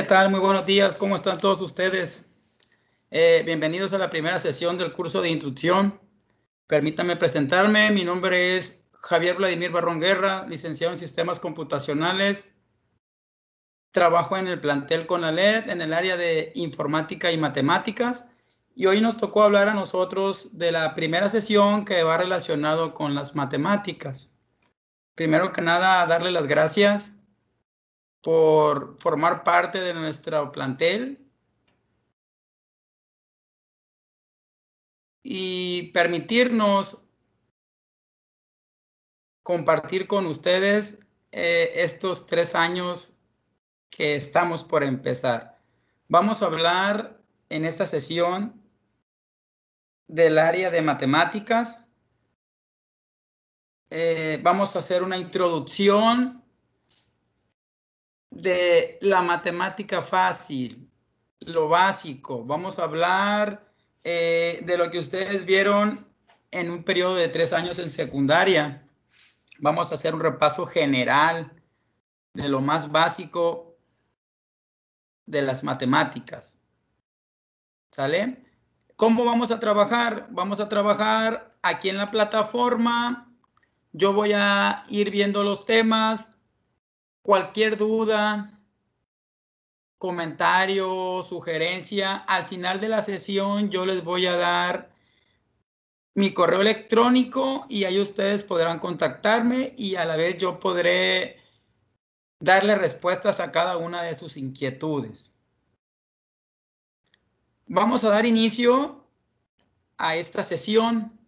¿Qué tal? Muy buenos días. ¿Cómo están todos ustedes? Bienvenidos a la primera sesión del curso de instrucción. Permítanme presentarme. Mi nombre es Javier Vladimir Barrón Guerra, licenciado en Sistemas Computacionales. Trabajo en el plantel CONALED en el área de Informática y Matemáticas. Y hoy nos tocó hablar a nosotros de la primera sesión que va relacionado con las matemáticas. Primero que nada, darle las gracias por formar parte de nuestro plantel y permitirnos compartir con ustedes estos 3 años que estamos por empezar. Vamos a hablar en esta sesión del área de matemáticas. Vamos a hacer una introducción de la matemática fácil, lo básico. Vamos a hablar de lo que ustedes vieron en un periodo de 3 años en secundaria. Vamos a hacer un repaso general de lo más básico de las matemáticas. ¿Sale? ¿Cómo vamos a trabajar? Vamos a trabajar aquí en la plataforma. Yo voy a ir viendo los temas. Cualquier duda, comentario, sugerencia, al final de la sesión yo les voy a dar mi correo electrónico y ahí ustedes podrán contactarme y a la vez yo podré darle respuestas a cada una de sus inquietudes. Vamos a dar inicio a esta sesión.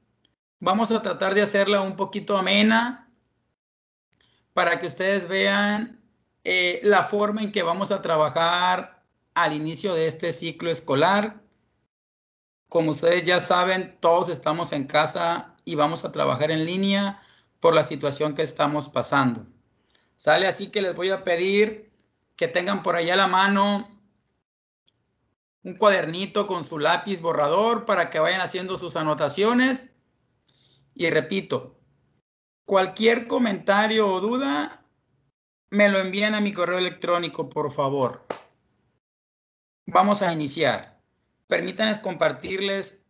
Vamos a tratar de hacerla un poquito amena para que ustedes vean la forma en que vamos a trabajar al inicio de este ciclo escolar. Como ustedes ya saben, todos estamos en casa y vamos a trabajar en línea por la situación que estamos pasando. ¿Sale? Así que les voy a pedir que tengan por allá a la mano un cuadernito con su lápiz borrador para que vayan haciendo sus anotaciones. Y repito, cualquier comentario o duda, me lo envían a mi correo electrónico, por favor. Vamos a iniciar. Permítanme compartirles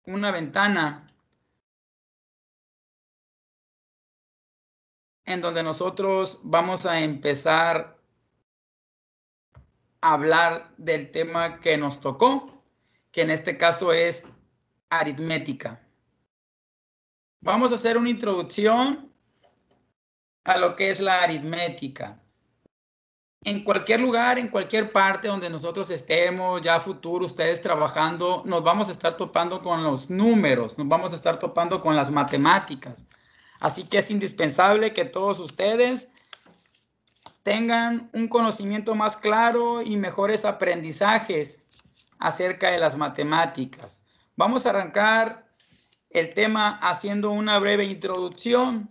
una ventana en donde nosotros vamos a empezar a hablar del tema que nos tocó, que en este caso es aritmética. Vamos a hacer una introducción a lo que es la aritmética. En cualquier lugar, en cualquier parte donde nosotros estemos, ya a futuro, ustedes trabajando, nos vamos a estar topando con los números, nos vamos a estar topando con las matemáticas. Así que es indispensable que todos ustedes tengan un conocimiento más claro y mejores aprendizajes acerca de las matemáticas. Vamos a arrancar el tema haciendo una breve introducción.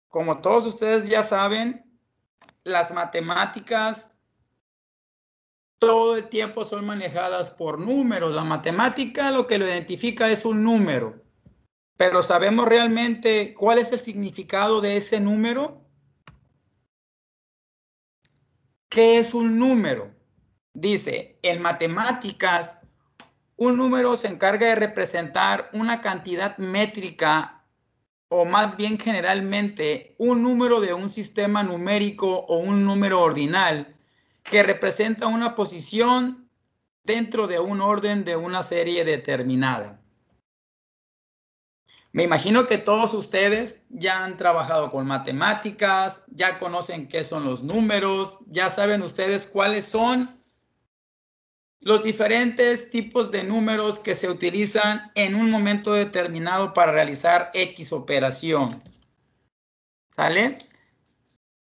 Como todos ustedes ya saben, las matemáticas todo el tiempo son manejadas por números. La matemática lo que lo identifica es un número, pero ¿sabemos realmente cuál es el significado de ese número? ¿Qué es un número? Dice, en matemáticas, un número se encarga de representar una cantidad métrica o más bien generalmente un número de un sistema numérico o un número ordinal que representa una posición dentro de un orden de una serie determinada. Me imagino que todos ustedes ya han trabajado con matemáticas, ya conocen qué son los números, ya saben ustedes cuáles son los diferentes tipos de números que se utilizan en un momento determinado para realizar X operación. ¿Sale?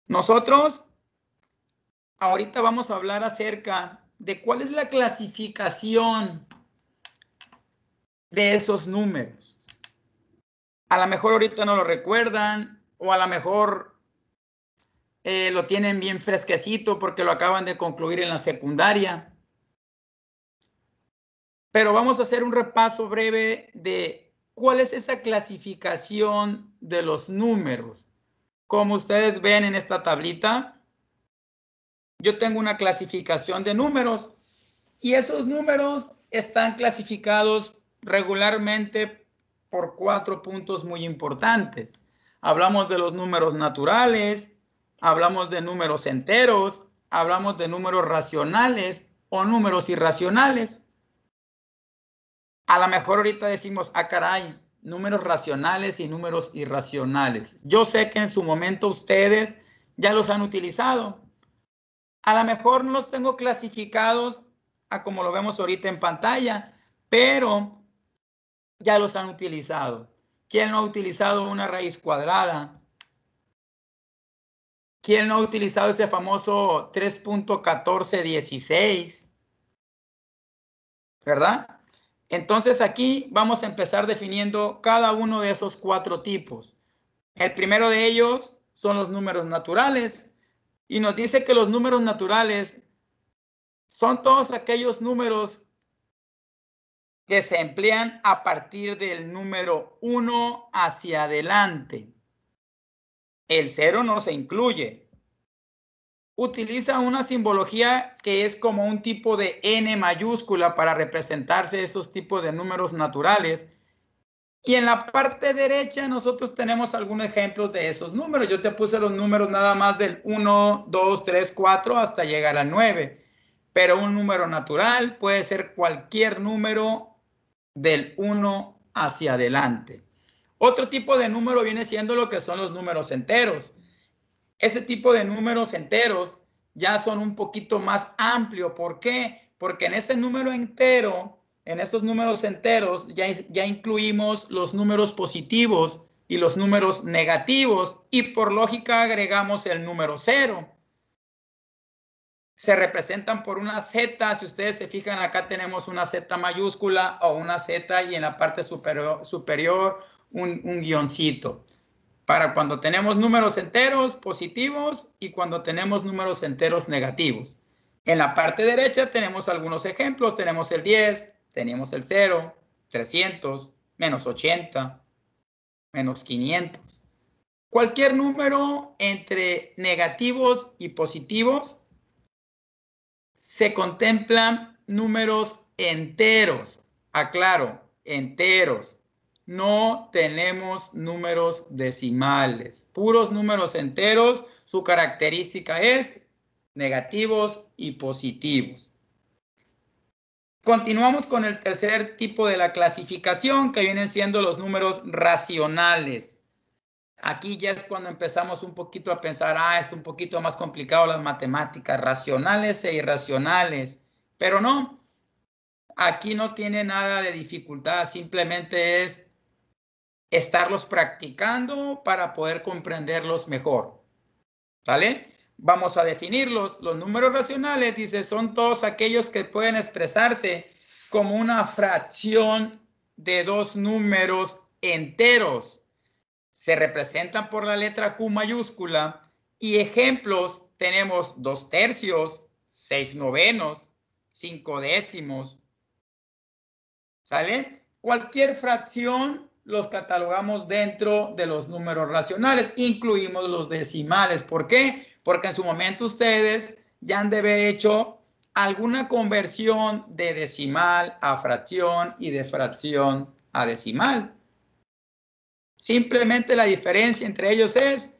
Nosotros ahorita vamos a hablar acerca de cuál es la clasificación de esos números. A lo mejor ahorita no lo recuerdan o a lo mejor lo tienen bien fresquecito porque lo acaban de concluir en la secundaria. Pero vamos a hacer un repaso breve de cuál es esa clasificación de los números. Como ustedes ven en esta tablita, yo tengo una clasificación de números y esos números están clasificados regularmente por 4 puntos muy importantes. Hablamos de los números naturales, hablamos de números enteros, hablamos de números racionales o números irracionales. A lo mejor ahorita decimos, ah, caray, números racionales y números irracionales. Yo sé que en su momento ustedes ya los han utilizado. A lo mejor no los tengo clasificados a como lo vemos ahorita en pantalla, pero ya los han utilizado. ¿Quién no ha utilizado una raíz cuadrada? ¿Quién no ha utilizado ese famoso 3.1416? ¿Verdad? Entonces aquí vamos a empezar definiendo cada uno de esos 4 tipos. El primero de ellos son los números naturales y nos dice que los números naturales son todos aquellos números que se emplean a partir del número 1 hacia adelante. El 0 no se incluye. Utiliza una simbología que es como un tipo de N mayúscula para representarse esos tipos de números naturales. Y en la parte derecha nosotros tenemos algunos ejemplos de esos números. Yo te puse los números nada más del 1, 2, 3, 4 hasta llegar al 9. Pero un número natural puede ser cualquier número del 1 hacia adelante. Otro tipo de número viene siendo lo que son los números enteros. Ese tipo de números enteros ya son un poquito más amplios. ¿Por qué? Porque en ese número entero, en esos números enteros, ya incluimos los números positivos y los números negativos y por lógica agregamos el número 0. Se representan por una Z. Si ustedes se fijan, acá tenemos una Z mayúscula o una Z y en la parte superior un guioncito. Para cuando tenemos números enteros positivos y cuando tenemos números enteros negativos. En la parte derecha tenemos algunos ejemplos. Tenemos el 10, tenemos el 0, 300, menos 80, menos 500. Cualquier número entre negativos y positivos se contemplan números enteros. Aclaro, enteros. No tenemos números decimales. Puros números enteros. Su característica es negativos y positivos. Continuamos con el tercer tipo de la clasificación, que vienen siendo los números racionales. Aquí ya es cuando empezamos un poquito a pensar, está un poquito más complicado las matemáticas, racionales e irracionales. Pero no, aquí no tiene nada de dificultad, simplemente es estarlos practicando para poder comprenderlos mejor. ¿Vale? Vamos a definirlos. Los números racionales, dice, son todos aquellos que pueden expresarse como una fracción de 2 números enteros. Se representan por la letra Q mayúscula y ejemplos tenemos 2 tercios, 6 novenos, 5 décimos. ¿Sale? Cualquier fracción los catalogamos dentro de los números racionales, incluimos los decimales. ¿Por qué? Porque en su momento ustedes ya han de haber hecho alguna conversión de decimal a fracción y de fracción a decimal. Simplemente la diferencia entre ellos es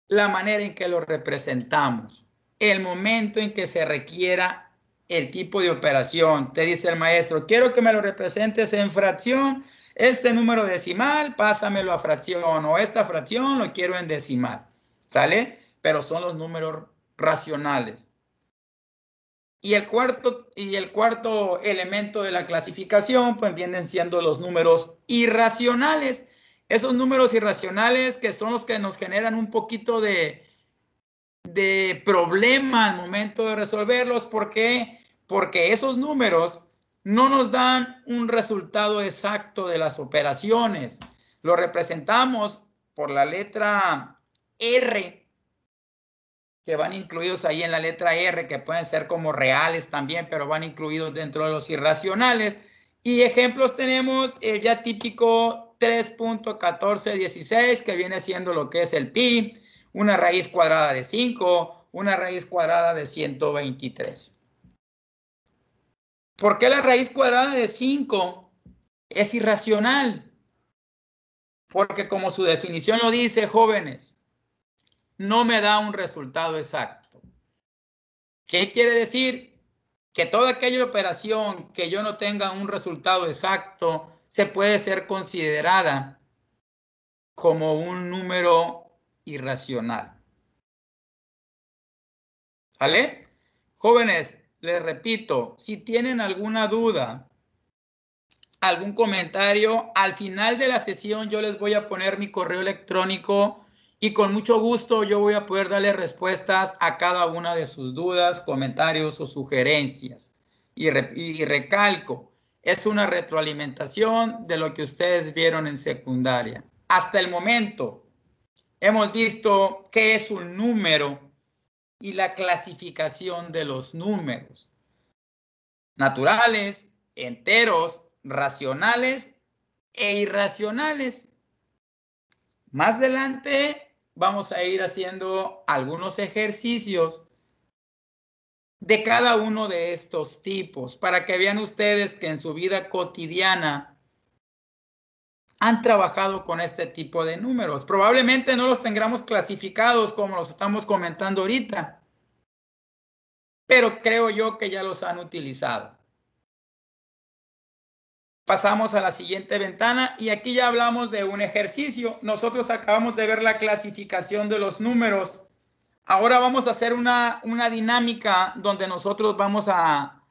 la manera en que lo representamos, el momento en que se requiera el tipo de operación. Te dice el maestro, quiero que me lo representes en fracción, este número decimal, pásamelo a fracción, o esta fracción lo quiero en decimal, ¿sale? Pero son los números racionales. Y el cuarto elemento de la clasificación, pues vienen siendo los números irracionales. Esos números irracionales que son los que nos generan un poquito de problema al momento de resolverlos. ¿Por qué? Porque esos números no nos dan un resultado exacto de las operaciones. Lo representamos por la letra R, que van incluidos ahí en la letra R, que pueden ser como reales también, pero van incluidos dentro de los irracionales. Y ejemplos tenemos el ya típico 3.1416, que viene siendo lo que es el pi, una raíz cuadrada de 5, una raíz cuadrada de 123. ¿Por qué la raíz cuadrada de 5 es irracional? Porque como su definición lo dice, jóvenes, no me da un resultado exacto. ¿Qué quiere decir? Que toda aquella operación que yo no tenga un resultado exacto se puede ser considerada como un número irracional. ¿Vale? Jóvenes, les repito, si tienen alguna duda, algún comentario, al final de la sesión yo les voy a poner mi correo electrónico y con mucho gusto yo voy a poder darle respuestas a cada una de sus dudas, comentarios o sugerencias. Y recalco, es una retroalimentación de lo que ustedes vieron en secundaria. Hasta el momento hemos visto qué es un número y la clasificación de los números. Naturales, enteros, racionales e irracionales. Más adelante vamos a ir haciendo algunos ejercicios de cada uno de estos tipos para que vean ustedes que en su vida cotidiana han trabajado con este tipo de números. Probablemente no los tengamos clasificados como los estamos comentando ahorita, pero creo yo que ya los han utilizado. Pasamos a la siguiente ventana y aquí ya hablamos de un ejercicio. Nosotros acabamos de ver la clasificación de los números. Ahora vamos a hacer una dinámica donde nosotros vamos a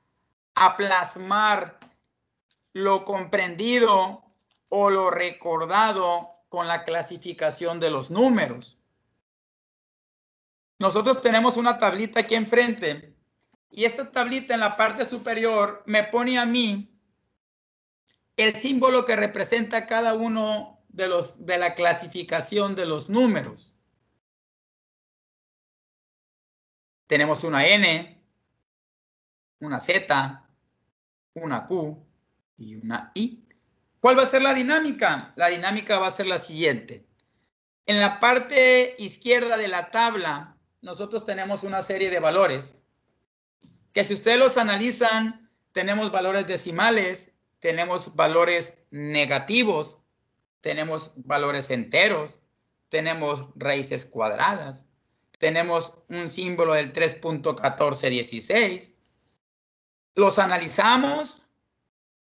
plasmar lo comprendido o lo recordado con la clasificación de los números. Nosotros tenemos una tablita aquí enfrente y esta tablita en la parte superior me pone a mí el símbolo que representa cada uno de la clasificación de los números. Tenemos una N, una Z, una Q y una I. ¿Cuál va a ser la dinámica? La dinámica va a ser la siguiente. En la parte izquierda de la tabla, nosotros tenemos una serie de valores que si ustedes los analizan, tenemos valores decimales, tenemos valores negativos, tenemos valores enteros, tenemos raíces cuadradas, tenemos un símbolo del 3.1416. Los analizamos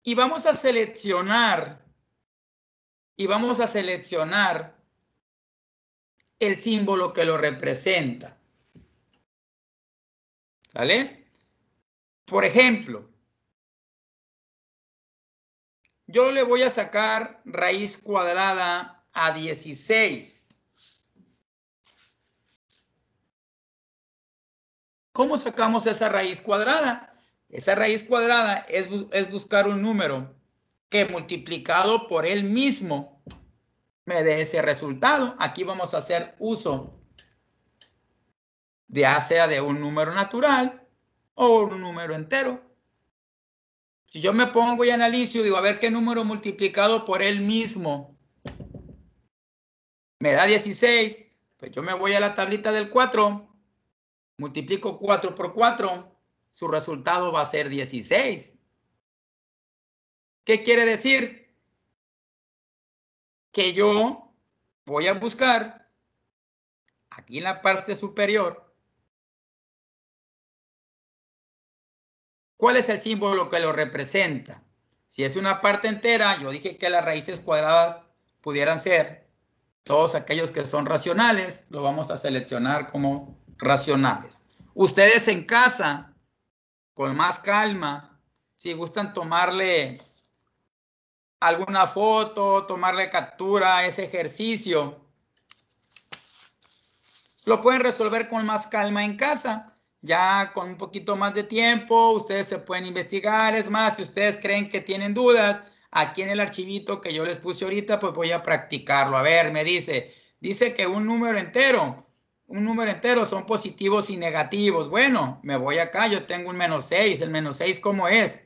y vamos a seleccionar el símbolo que lo representa. ¿Sale? Por ejemplo, yo le voy a sacar raíz cuadrada a 16. ¿Cómo sacamos esa raíz cuadrada? Esa raíz cuadrada es buscar un número que multiplicado por él mismo me dé ese resultado. Aquí vamos a hacer uso de ya sea de un número natural o un número entero. Si yo me pongo y analizo, digo, a ver qué número multiplicado por él mismo me da 16, pues yo me voy a la tablita del 4, multiplico 4 por 4, su resultado va a ser 16. ¿Qué quiere decir? Que yo voy a buscar aquí en la parte superior cuál es el símbolo que lo representa. Si es una parte entera, yo dije que las raíces cuadradas pudieran ser todos aquellos que son racionales, lo vamos a seleccionar como racionales. Ustedes en casa, con más calma, si gustan tomarle alguna foto, tomarle captura a ese ejercicio, lo pueden resolver con más calma en casa. Ya con un poquito más de tiempo, ustedes se pueden investigar. Es más, si ustedes creen que tienen dudas, aquí en el archivito que yo les puse ahorita, pues voy a practicarlo. A ver, me dice que un número entero son positivos y negativos. Bueno, me voy acá, yo tengo un -6. ¿El -6 cómo es?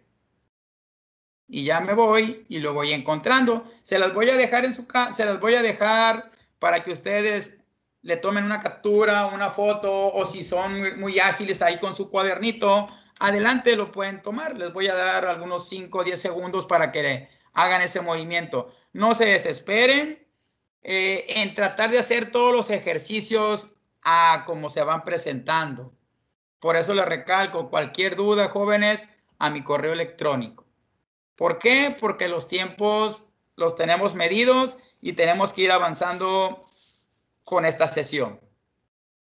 Y ya me voy y lo voy encontrando. Se las voy a dejar para que ustedes le tomen una captura, una foto, o si son muy ágiles ahí con su cuadernito, adelante lo pueden tomar. Les voy a dar algunos 5 o 10 segundos para que hagan ese movimiento. No se desesperen en tratar de hacer todos los ejercicios como se van presentando. Por eso les recalco, cualquier duda, jóvenes, a mi correo electrónico. ¿Por qué? Porque los tiempos los tenemos medidos y tenemos que ir avanzando con esta sesión.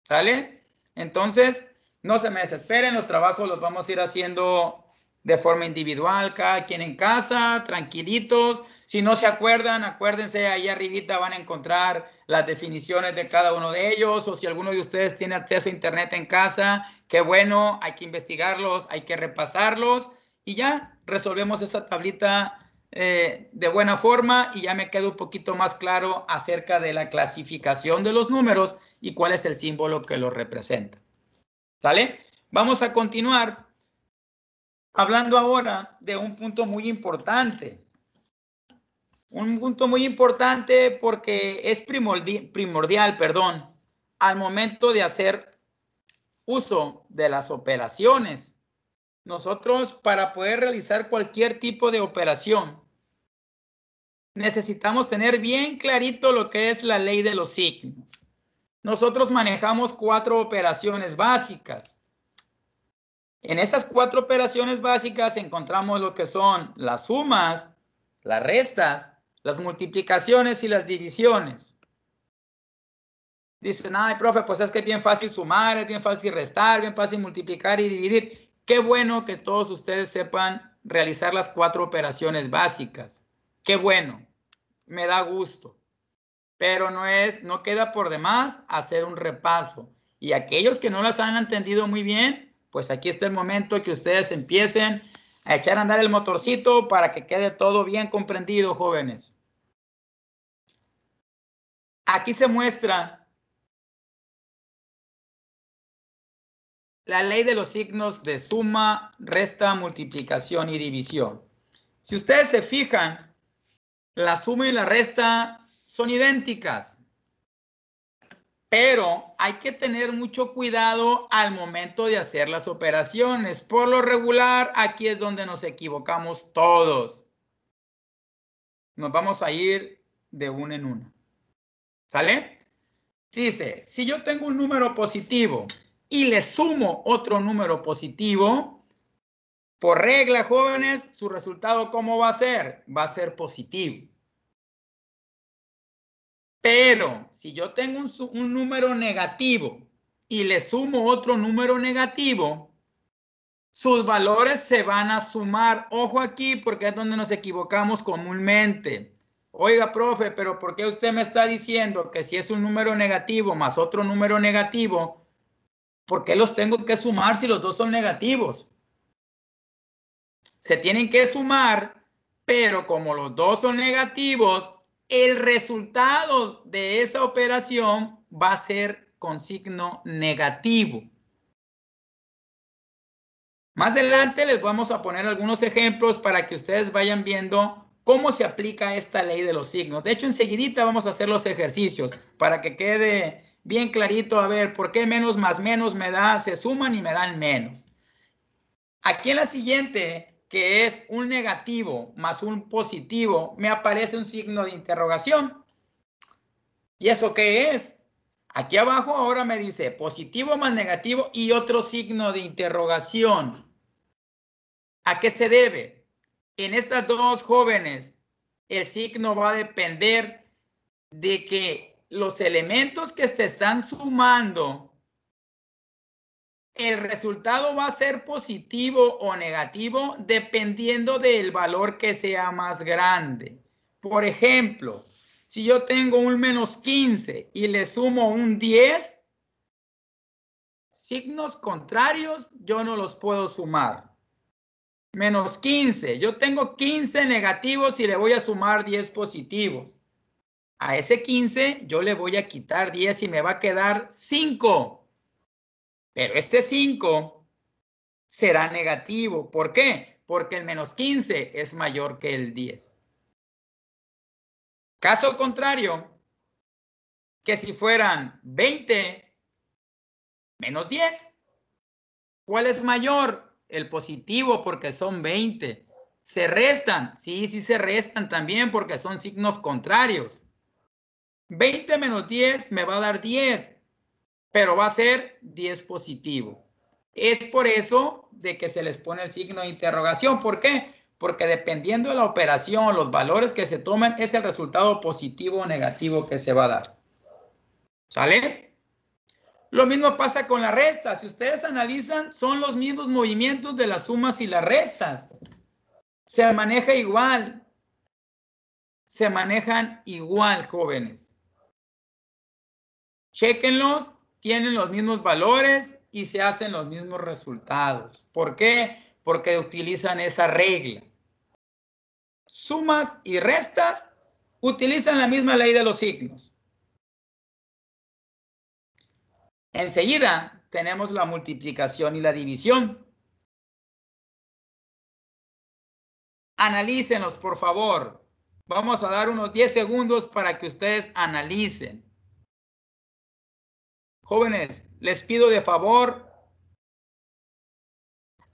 ¿Sale? Entonces, no se me desesperen, los trabajos los vamos a ir haciendo de forma individual, cada quien en casa, tranquilitos. Si no se acuerdan, acuérdense, ahí arribita van a encontrar las definiciones de cada uno de ellos, o si alguno de ustedes tiene acceso a internet en casa, qué bueno, hay que investigarlos, hay que repasarlos, y ya resolvemos esa tablita de buena forma, y ya me queda un poquito más claro acerca de la clasificación de los números y cuál es el símbolo que los representa. ¿Sale? Vamos a continuar hablando ahora de un punto muy importante. Un punto muy importante porque es primordial, al momento de hacer uso de las operaciones. Nosotros, para poder realizar cualquier tipo de operación, necesitamos tener bien clarito lo que es la ley de los signos. Nosotros manejamos 4 operaciones básicas. En esas 4 operaciones básicas encontramos lo que son las sumas, las restas, las multiplicaciones y las divisiones. Dicen, ay, profe, pues es que es bien fácil sumar, es bien fácil restar, bien fácil multiplicar y dividir. Qué bueno que todos ustedes sepan realizar las 4 operaciones básicas. Qué bueno, me da gusto. Pero no queda por demás hacer un repaso. Y aquellos que no las han entendido muy bien, pues aquí está el momento que ustedes empiecen a echar a andar el motorcito para que quede todo bien comprendido, jóvenes. Aquí se muestra la ley de los signos de suma, resta, multiplicación y división. Si ustedes se fijan, la suma y la resta son idénticas. Pero hay que tener mucho cuidado al momento de hacer las operaciones. Por lo regular, aquí es donde nos equivocamos todos. Nos vamos a ir de una en una. ¿Sale? Dice, si yo tengo un número positivo y le sumo otro número positivo, por regla, jóvenes, su resultado, ¿cómo va a ser? Va a ser positivo. Pero si yo tengo un número negativo y le sumo otro número negativo, sus valores se van a sumar. Ojo aquí porque es donde nos equivocamos comúnmente. Oiga, profe, pero ¿por qué usted me está diciendo que si es un número negativo más otro número negativo, ¿por qué los tengo que sumar si los dos son negativos? Se tienen que sumar, pero como los dos son negativos, el resultado de esa operación va a ser con signo negativo. Más adelante les vamos a poner algunos ejemplos para que ustedes vayan viendo cómo se aplica esta ley de los signos. De hecho, enseguidita vamos a hacer los ejercicios para que quede bien clarito, a ver, ¿por qué menos más menos me da? Se suman y me dan menos. Aquí en la siguiente, que es un negativo más un positivo, me aparece un signo de interrogación. ¿Y eso qué es? Aquí abajo ahora me dice positivo más negativo y otro signo de interrogación. ¿A qué se debe? En estas dos, jóvenes, el signo va a depender de que los elementos que se están sumando, el resultado va a ser positivo o negativo dependiendo del valor que sea más grande. Por ejemplo, si yo tengo un menos 15 y le sumo un 10, signos contrarios yo no los puedo sumar. Menos 15, yo tengo 15 negativos y le voy a sumar 10 positivos. A ese 15 yo le voy a quitar 10 y me va a quedar 5. Pero este 5 será negativo. ¿Por qué? Porque el menos 15 es mayor que el 10. Caso contrario, que si fueran 20 menos 10. ¿Cuál es mayor? El positivo, porque son 20. ¿Se restan? Sí, sí se restan también porque son signos contrarios. 20 menos 10 me va a dar 10, pero va a ser 10 positivo. Es por eso de que se les pone el signo de interrogación. ¿Por qué? Porque dependiendo de la operación, los valores que se tomen, es el resultado positivo o negativo que se va a dar. ¿Sale? Lo mismo pasa con la resta. Si ustedes analizan, son los mismos movimientos de las sumas y las restas. Se maneja igual. Se manejan igual, jóvenes. Chéquenlos, tienen los mismos valores y se hacen los mismos resultados. ¿Por qué? Porque utilizan esa regla. Sumas y restas utilizan la misma ley de los signos. Enseguida tenemos la multiplicación y la división. Analícenlos, por favor. Vamos a dar unos 10 segundos para que ustedes analicen. Jóvenes, les pido de favor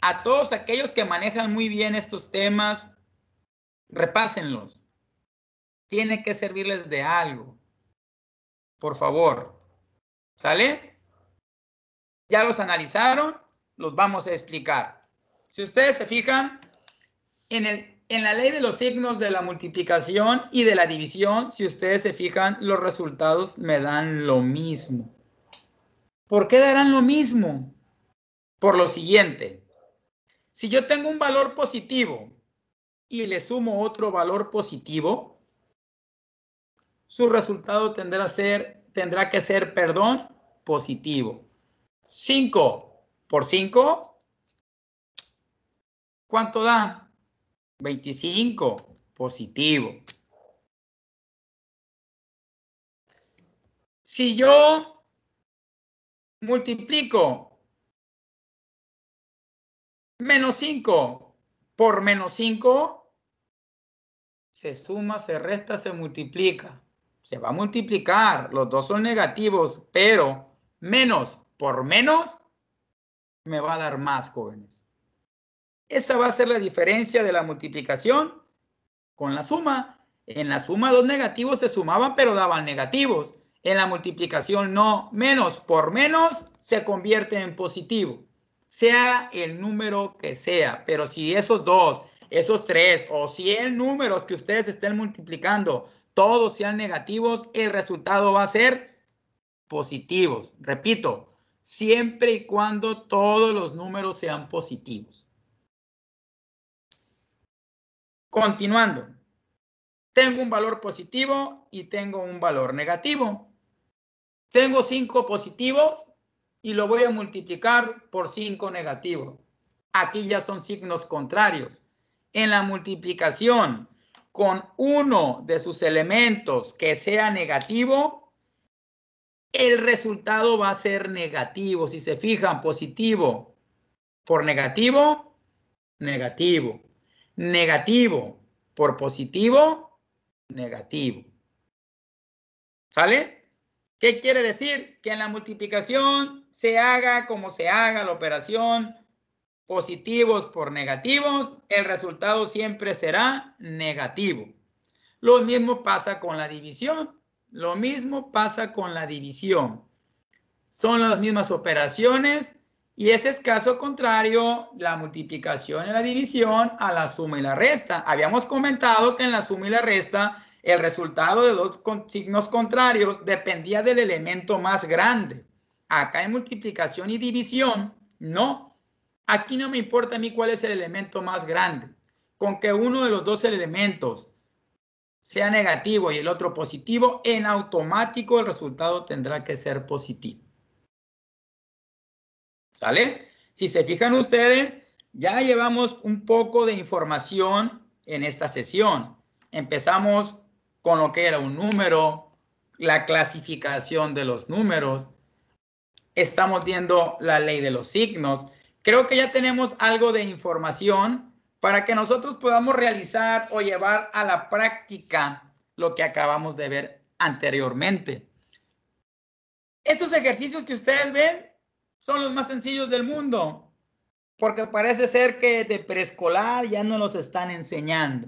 a todos aquellos que manejan muy bien estos temas, repásenlos. Tiene que servirles de algo. Por favor. ¿Sale? Ya los analizaron, los vamos a explicar. Si ustedes se fijan, en la ley de los signos de la multiplicación y de la división, si ustedes se fijan, los resultados me dan lo mismo. ¿Por qué darán lo mismo? Por lo siguiente. Si yo tengo un valor positivo y le sumo otro valor positivo, su resultado tendrá que ser, positivo. 5 por 5, ¿cuánto da? 25, positivo. Si yo multiplico menos 5 por menos 5, se suma, se resta, se multiplica. Se va a multiplicar, los dos son negativos, pero menos por menos me va a dar más, jóvenes. Esa va a ser la diferencia de la multiplicación con la suma. En la suma dos negativos se sumaban, pero daban negativos. En la multiplicación no. Menos por menos se convierte en positivo. Sea el número que sea. Pero si esos dos, esos tres o 100 números que ustedes estén multiplicando, todos sean negativos, el resultado va a ser positivos. Repito, siempre y cuando todos los números sean positivos. Continuando. Tengo un valor positivo y tengo un valor negativo. Tengo 5 positivos y lo voy a multiplicar por 5 negativos. Aquí ya son signos contrarios. En la multiplicación con uno de sus elementos que sea negativo, el resultado va a ser negativo. Si se fijan, positivo por negativo, negativo. Negativo por positivo, negativo. ¿Sale? ¿Qué quiere decir? Que en la multiplicación se haga como se haga la operación, positivos por negativos, el resultado siempre será negativo. Lo mismo pasa con la división. Lo mismo pasa con la división. Son las mismas operaciones y ese es caso contrario, la multiplicación y la división a la suma y la resta. Habíamos comentado que en la suma y la resta el resultado de dos signos contrarios dependía del elemento más grande. Acá en multiplicación y división, no. Aquí no me importa a mí cuál es el elemento más grande. Con que uno de los dos elementos sea negativo y el otro positivo, en automático el resultado tendrá que ser positivo. ¿Sale? Si se fijan ustedes, ya llevamos un poco de información en esta sesión. Empezamos con lo que era un número, la clasificación de los números. Estamos viendo la ley de los signos. Creo que ya tenemos algo de información para que nosotros podamos realizar o llevar a la práctica lo que acabamos de ver anteriormente. Estos ejercicios que ustedes ven son los más sencillos del mundo, porque parece ser que de preescolar ya no los están enseñando.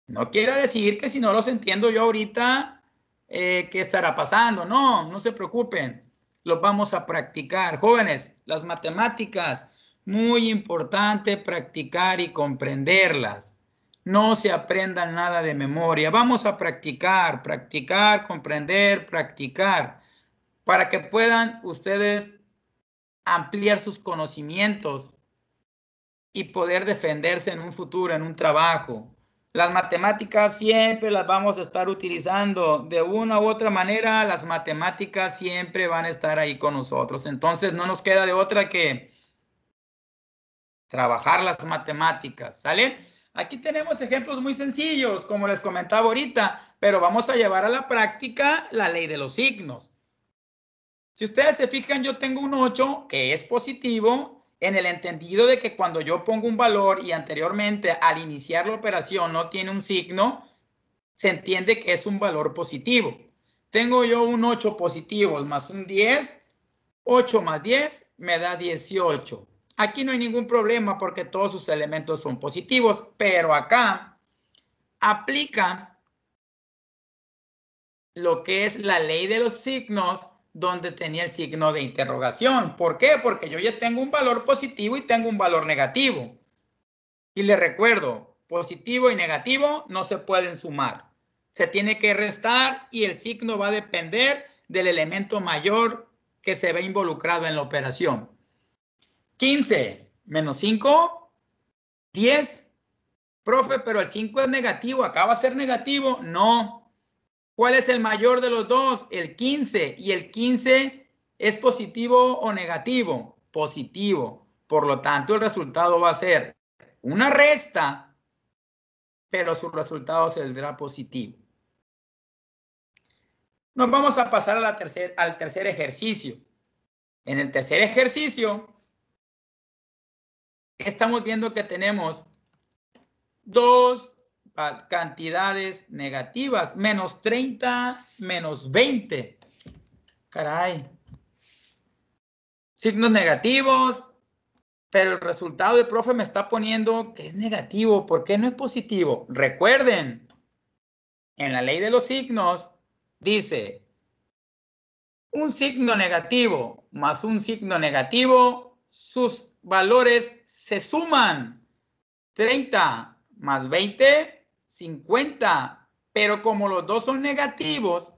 No quiere decir que si no los entiendo yo ahorita, ¿qué estará pasando? No, no se preocupen, los vamos a practicar. Jóvenes, las matemáticas, muy importante practicar y comprenderlas. No se aprendan nada de memoria, vamos a practicar, practicar, comprender, practicar, para que puedan ustedes ampliar sus conocimientos y poder defenderse en un futuro, en un trabajo. Las matemáticas siempre las vamos a estar utilizando. De una u otra manera, las matemáticas siempre van a estar ahí con nosotros. Entonces, no nos queda de otra que trabajar las matemáticas, ¿sale? Aquí tenemos ejemplos muy sencillos, como les comentaba ahorita, pero vamos a llevar a la práctica la ley de los signos. Si ustedes se fijan, yo tengo un 8 que es positivo en el entendido de que cuando yo pongo un valor y anteriormente al iniciar la operación no tiene un signo, se entiende que es un valor positivo. Tengo yo un 8 positivo más un 10, 8 más 10 me da 18. Aquí no hay ningún problema porque todos sus elementos son positivos, pero acá aplica lo que es la ley de los signos donde tenía el signo de interrogación. ¿Por qué? Porque yo ya tengo un valor positivo y tengo un valor negativo. Y les recuerdo, positivo y negativo no se pueden sumar. Se tiene que restar y el signo va a depender del elemento mayor que se ve involucrado en la operación. 15 menos 5, 10. Profe, pero el 5 es negativo, acá va a ser negativo. No. ¿Cuál es el mayor de los dos? El 15. ¿Y el 15 es positivo o negativo? Positivo. Por lo tanto, el resultado va a ser una resta, pero su resultado saldrá positivo. Nos vamos a pasar a al tercer ejercicio. En el tercer ejercicio, estamos viendo que tenemos dos cantidades negativas, menos 30, menos 20. Caray. Signos negativos, pero el resultado del profe me está poniendo que es negativo. ¿Por qué no es positivo? Recuerden, en la ley de los signos dice un signo negativo más un signo negativo, sus valores se suman. 30 más 20, 50. Pero como los dos son negativos,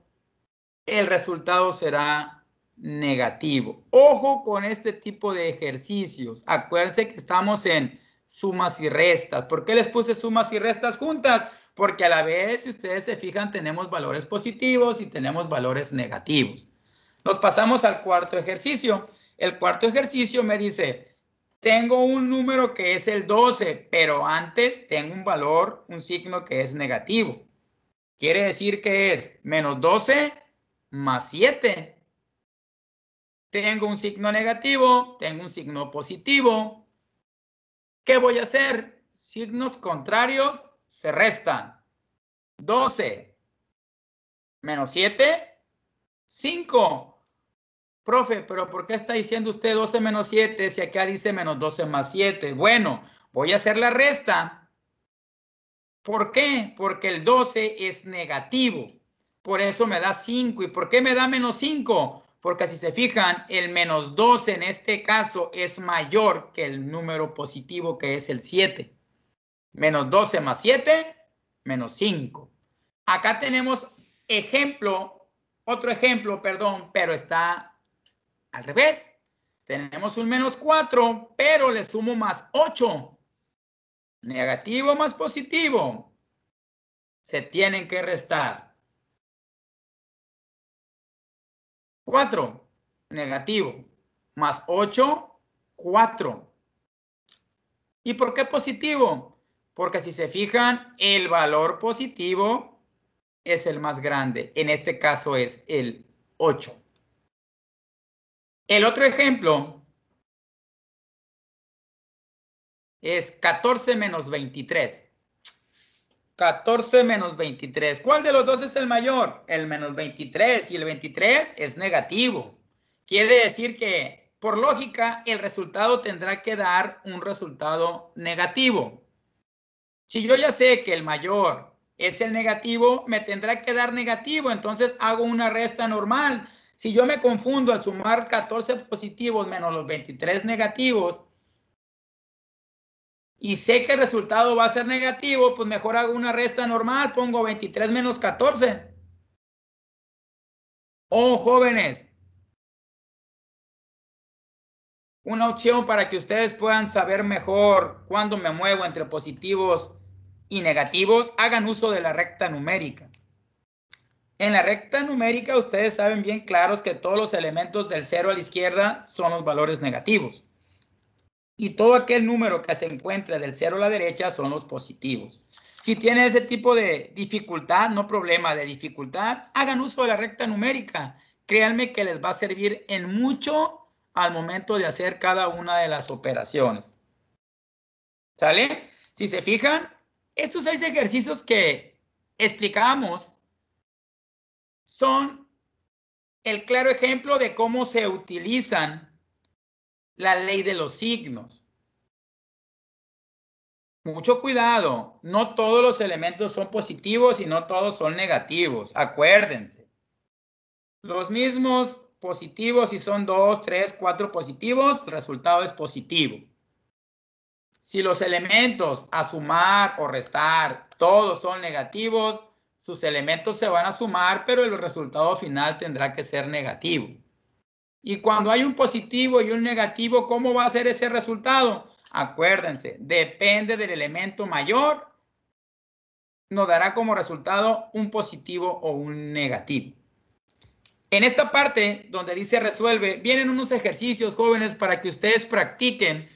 el resultado será negativo. Ojo con este tipo de ejercicios. Acuérdense que estamos en sumas y restas. ¿Por qué les puse sumas y restas juntas? Porque a la vez, si ustedes se fijan, tenemos valores positivos y tenemos valores negativos. Nos pasamos al cuarto ejercicio. El cuarto ejercicio me dice, tengo un número que es el 12, pero antes tengo un valor, un signo que es negativo. Quiere decir que es menos 12 más 7. Tengo un signo negativo, tengo un signo positivo. ¿Qué voy a hacer? Signos contrarios se restan. 12 menos 7, 5. Profe, pero ¿por qué está diciendo usted 12 menos 7 si acá dice menos 12 más 7? Bueno, voy a hacer la resta. ¿Por qué? Porque el 12 es negativo. Por eso me da 5. ¿Y por qué me da menos 5? Porque si se fijan, el menos 12 en este caso es mayor que el número positivo que es el 7. Menos 12 más 7, menos 5. Acá tenemos otro ejemplo, perdón, pero está al revés. Tenemos un menos 4, pero le sumo más 8. Negativo más positivo. Se tienen que restar. 4, negativo, más 8, 4. ¿Y por qué positivo? Porque si se fijan, el valor positivo es el más grande. En este caso es el 8. El otro ejemplo es 14 menos 23. 14 menos 23. ¿Cuál de los dos es el mayor? El menos 23. Y el 23 es negativo. Quiere decir que, por lógica, el resultado tendrá que dar un resultado negativo. Si yo ya sé que el mayor es el negativo, me tendrá que dar negativo. Entonces hago una resta normal. Si yo me confundo al sumar 14 positivos menos los 23 negativos, y sé que el resultado va a ser negativo, pues mejor hago una resta normal, pongo 23 menos 14. Oh, jóvenes, una opción para que ustedes puedan saber mejor cuándo me muevo entre positivos y negativos, hagan uso de la recta numérica. En la recta numérica ustedes saben bien claros que todos los elementos del 0 a la izquierda son los valores negativos. Y todo aquel número que se encuentre del 0 a la derecha son los positivos. Si tienen ese tipo de dificultad, no problema de dificultad, hagan uso de la recta numérica. Créanme que les va a servir en mucho al momento de hacer cada una de las operaciones. ¿Sale? Si se fijan, estos 6 ejercicios que explicamos son el claro ejemplo de cómo se utilizan la ley de los signos. Mucho cuidado, no todos los elementos son positivos y no todos son negativos, acuérdense. Los mismos positivos, si son 2, 3, 4 positivos, el resultado es positivo. Si los elementos a sumar o restar todos son negativos, sus elementos se van a sumar, pero el resultado final tendrá que ser negativo. Y cuando hay un positivo y un negativo, ¿cómo va a ser ese resultado? Acuérdense, depende del elemento mayor, nos dará como resultado un positivo o un negativo. En esta parte donde dice resuelve, vienen unos ejercicios, jóvenes, para que ustedes practiquen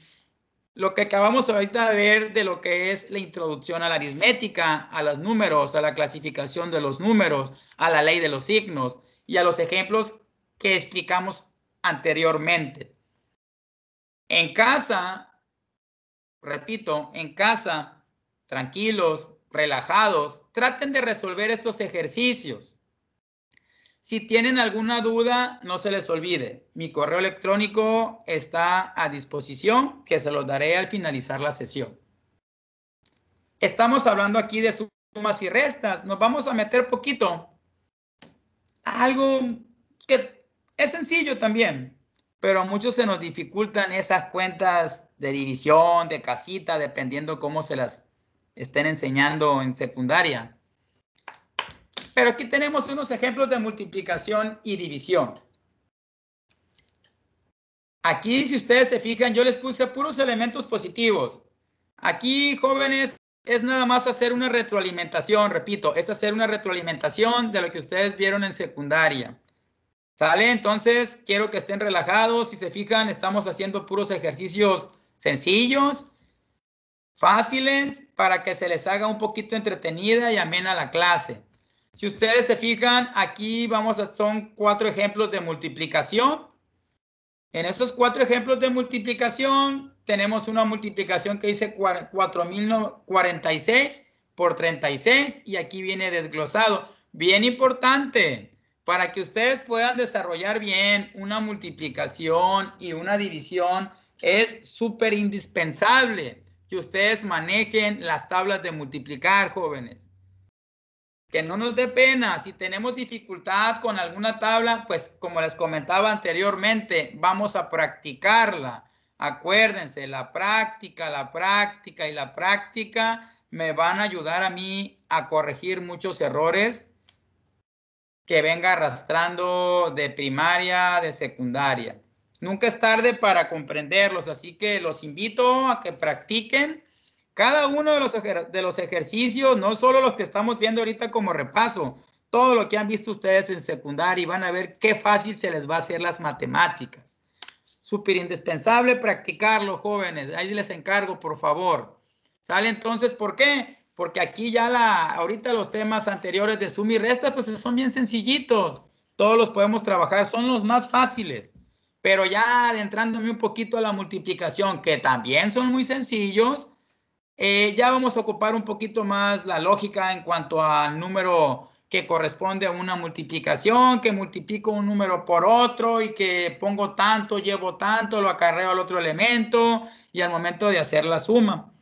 lo que acabamos ahorita de ver de lo que es la introducción a la aritmética, a los números, a la clasificación de los números, a la ley de los signos y a los ejemplos que explicamos anteriormente. En casa, repito, en casa, tranquilos, relajados, traten de resolver estos ejercicios. Si tienen alguna duda, no se les olvide. Mi correo electrónico está a disposición, que se los daré al finalizar la sesión. Estamos hablando aquí de sumas y restas. Nos vamos a meter poquito a algo que es sencillo también, pero a muchos se nos dificultan esas cuentas de división, de casita, dependiendo cómo se las estén enseñando en secundaria. Pero aquí tenemos unos ejemplos de multiplicación y división. Aquí, si ustedes se fijan, yo les puse puros elementos positivos. Aquí, jóvenes, es nada más hacer una retroalimentación, repito, es hacer una retroalimentación de lo que ustedes vieron en secundaria. ¿Sale? Entonces, quiero que estén relajados. Si se fijan, estamos haciendo puros ejercicios sencillos, fáciles, para que se les haga un poquito entretenida y amena la clase. Si ustedes se fijan, aquí son 4 ejemplos de multiplicación. En esos 4 ejemplos de multiplicación, tenemos una multiplicación que dice 4046 por 36 y aquí viene desglosado. Bien importante, para que ustedes puedan desarrollar bien una multiplicación y una división, es súper indispensable que ustedes manejen las tablas de multiplicar, jóvenes. Que no nos dé pena. Si tenemos dificultad con alguna tabla, pues como les comentaba anteriormente, vamos a practicarla. Acuérdense, la práctica y la práctica me van a ayudar a mí a corregir muchos errores que venga arrastrando de primaria, de secundaria. Nunca es tarde para comprenderlos, así que los invito a que practiquen cada uno de los ejercicios, no solo los que estamos viendo ahorita como repaso, todo lo que han visto ustedes en secundaria y van a ver qué fácil se les va a hacer las matemáticas. Súper indispensable practicarlo, jóvenes. Ahí les encargo, por favor. ¿Sale? Entonces, ¿por qué? Porque aquí ya ahorita los temas anteriores de suma y resta, pues son bien sencillitos. Todos los podemos trabajar, son los más fáciles. Pero ya adentrándome un poquito a la multiplicación, que también son muy sencillos, Ya vamos a ocupar un poquito más la lógica en cuanto al número que corresponde a una multiplicación, que multiplico un número por otro y que pongo tanto, llevo tanto, lo acarreo al otro elemento y al momento de hacer la suma.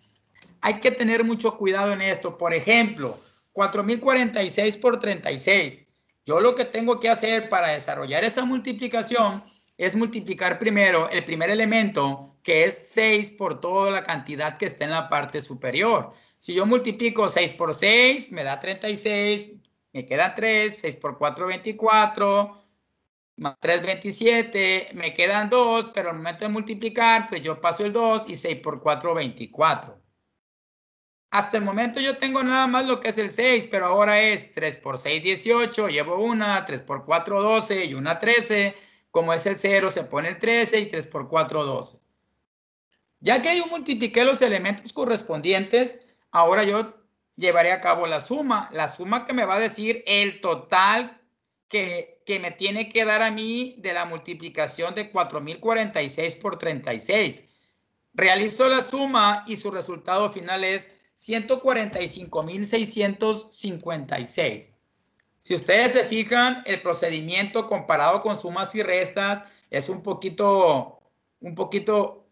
Hay que tener mucho cuidado en esto. Por ejemplo, 4046 por 36. Yo lo que tengo que hacer para desarrollar esa multiplicación es multiplicar primero el primer elemento, que es 6 por toda la cantidad que está en la parte superior. Si yo multiplico 6 por 6, me da 36, me quedan 3, 6 por 4, 24, más 3, 27, me quedan 2, pero al momento de multiplicar, pues yo paso el 2 y 6 por 4, 24. Hasta el momento yo tengo nada más lo que es el 6, pero ahora es 3 por 6, 18, llevo una, 3 por 4, 12 y una 13. Como es el 0, se pone el 13 y 3 por 4, 12. Ya que yo multipliqué los elementos correspondientes, ahora yo llevaré a cabo la suma que me va a decir el total que me tiene que dar a mí de la multiplicación de 4046 por 36. Realizo la suma y su resultado final es 145,656. Si ustedes se fijan, el procedimiento comparado con sumas y restas es un poquito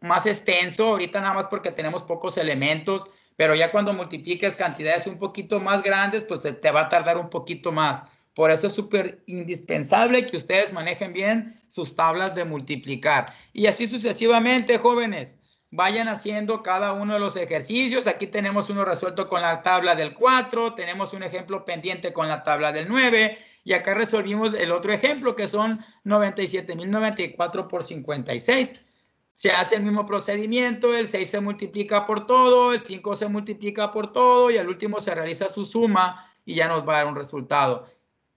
más extenso. Ahorita nada más porque tenemos pocos elementos, pero ya cuando multipliques cantidades un poquito más grandes, pues te va a tardar un poquito más. Por eso es súper indispensable que ustedes manejen bien sus tablas de multiplicar. Y así sucesivamente, jóvenes. Vayan haciendo cada uno de los ejercicios. Aquí tenemos uno resuelto con la tabla del 4, tenemos un ejemplo pendiente con la tabla del 9 y acá resolvimos el otro ejemplo que son 97,094 por 56. Se hace el mismo procedimiento, el 6 se multiplica por todo, el 5 se multiplica por todo y al último se realiza su suma y ya nos va a dar un resultado.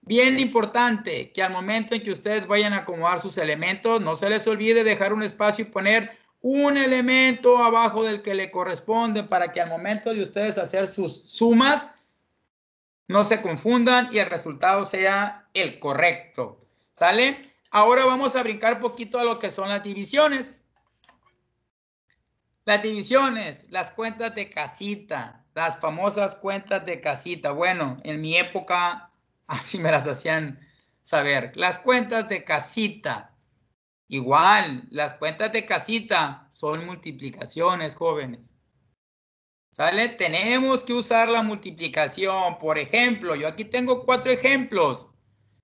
Bien importante que al momento en que ustedes vayan a acomodar sus elementos, no se les olvide dejar un espacio y poner un elemento abajo del que le corresponde para que al momento de ustedes hacer sus sumas no se confundan y el resultado sea el correcto. ¿Sale? Ahora vamos a brincar poquito a lo que son las divisiones. Las divisiones, las cuentas de casita, las famosas cuentas de casita. Bueno, en mi época así me las hacían saber. Las cuentas de casita. Igual, las cuentas de casita son multiplicaciones, jóvenes. ¿Sale? Tenemos que usar la multiplicación. Por ejemplo, yo aquí tengo 4 ejemplos.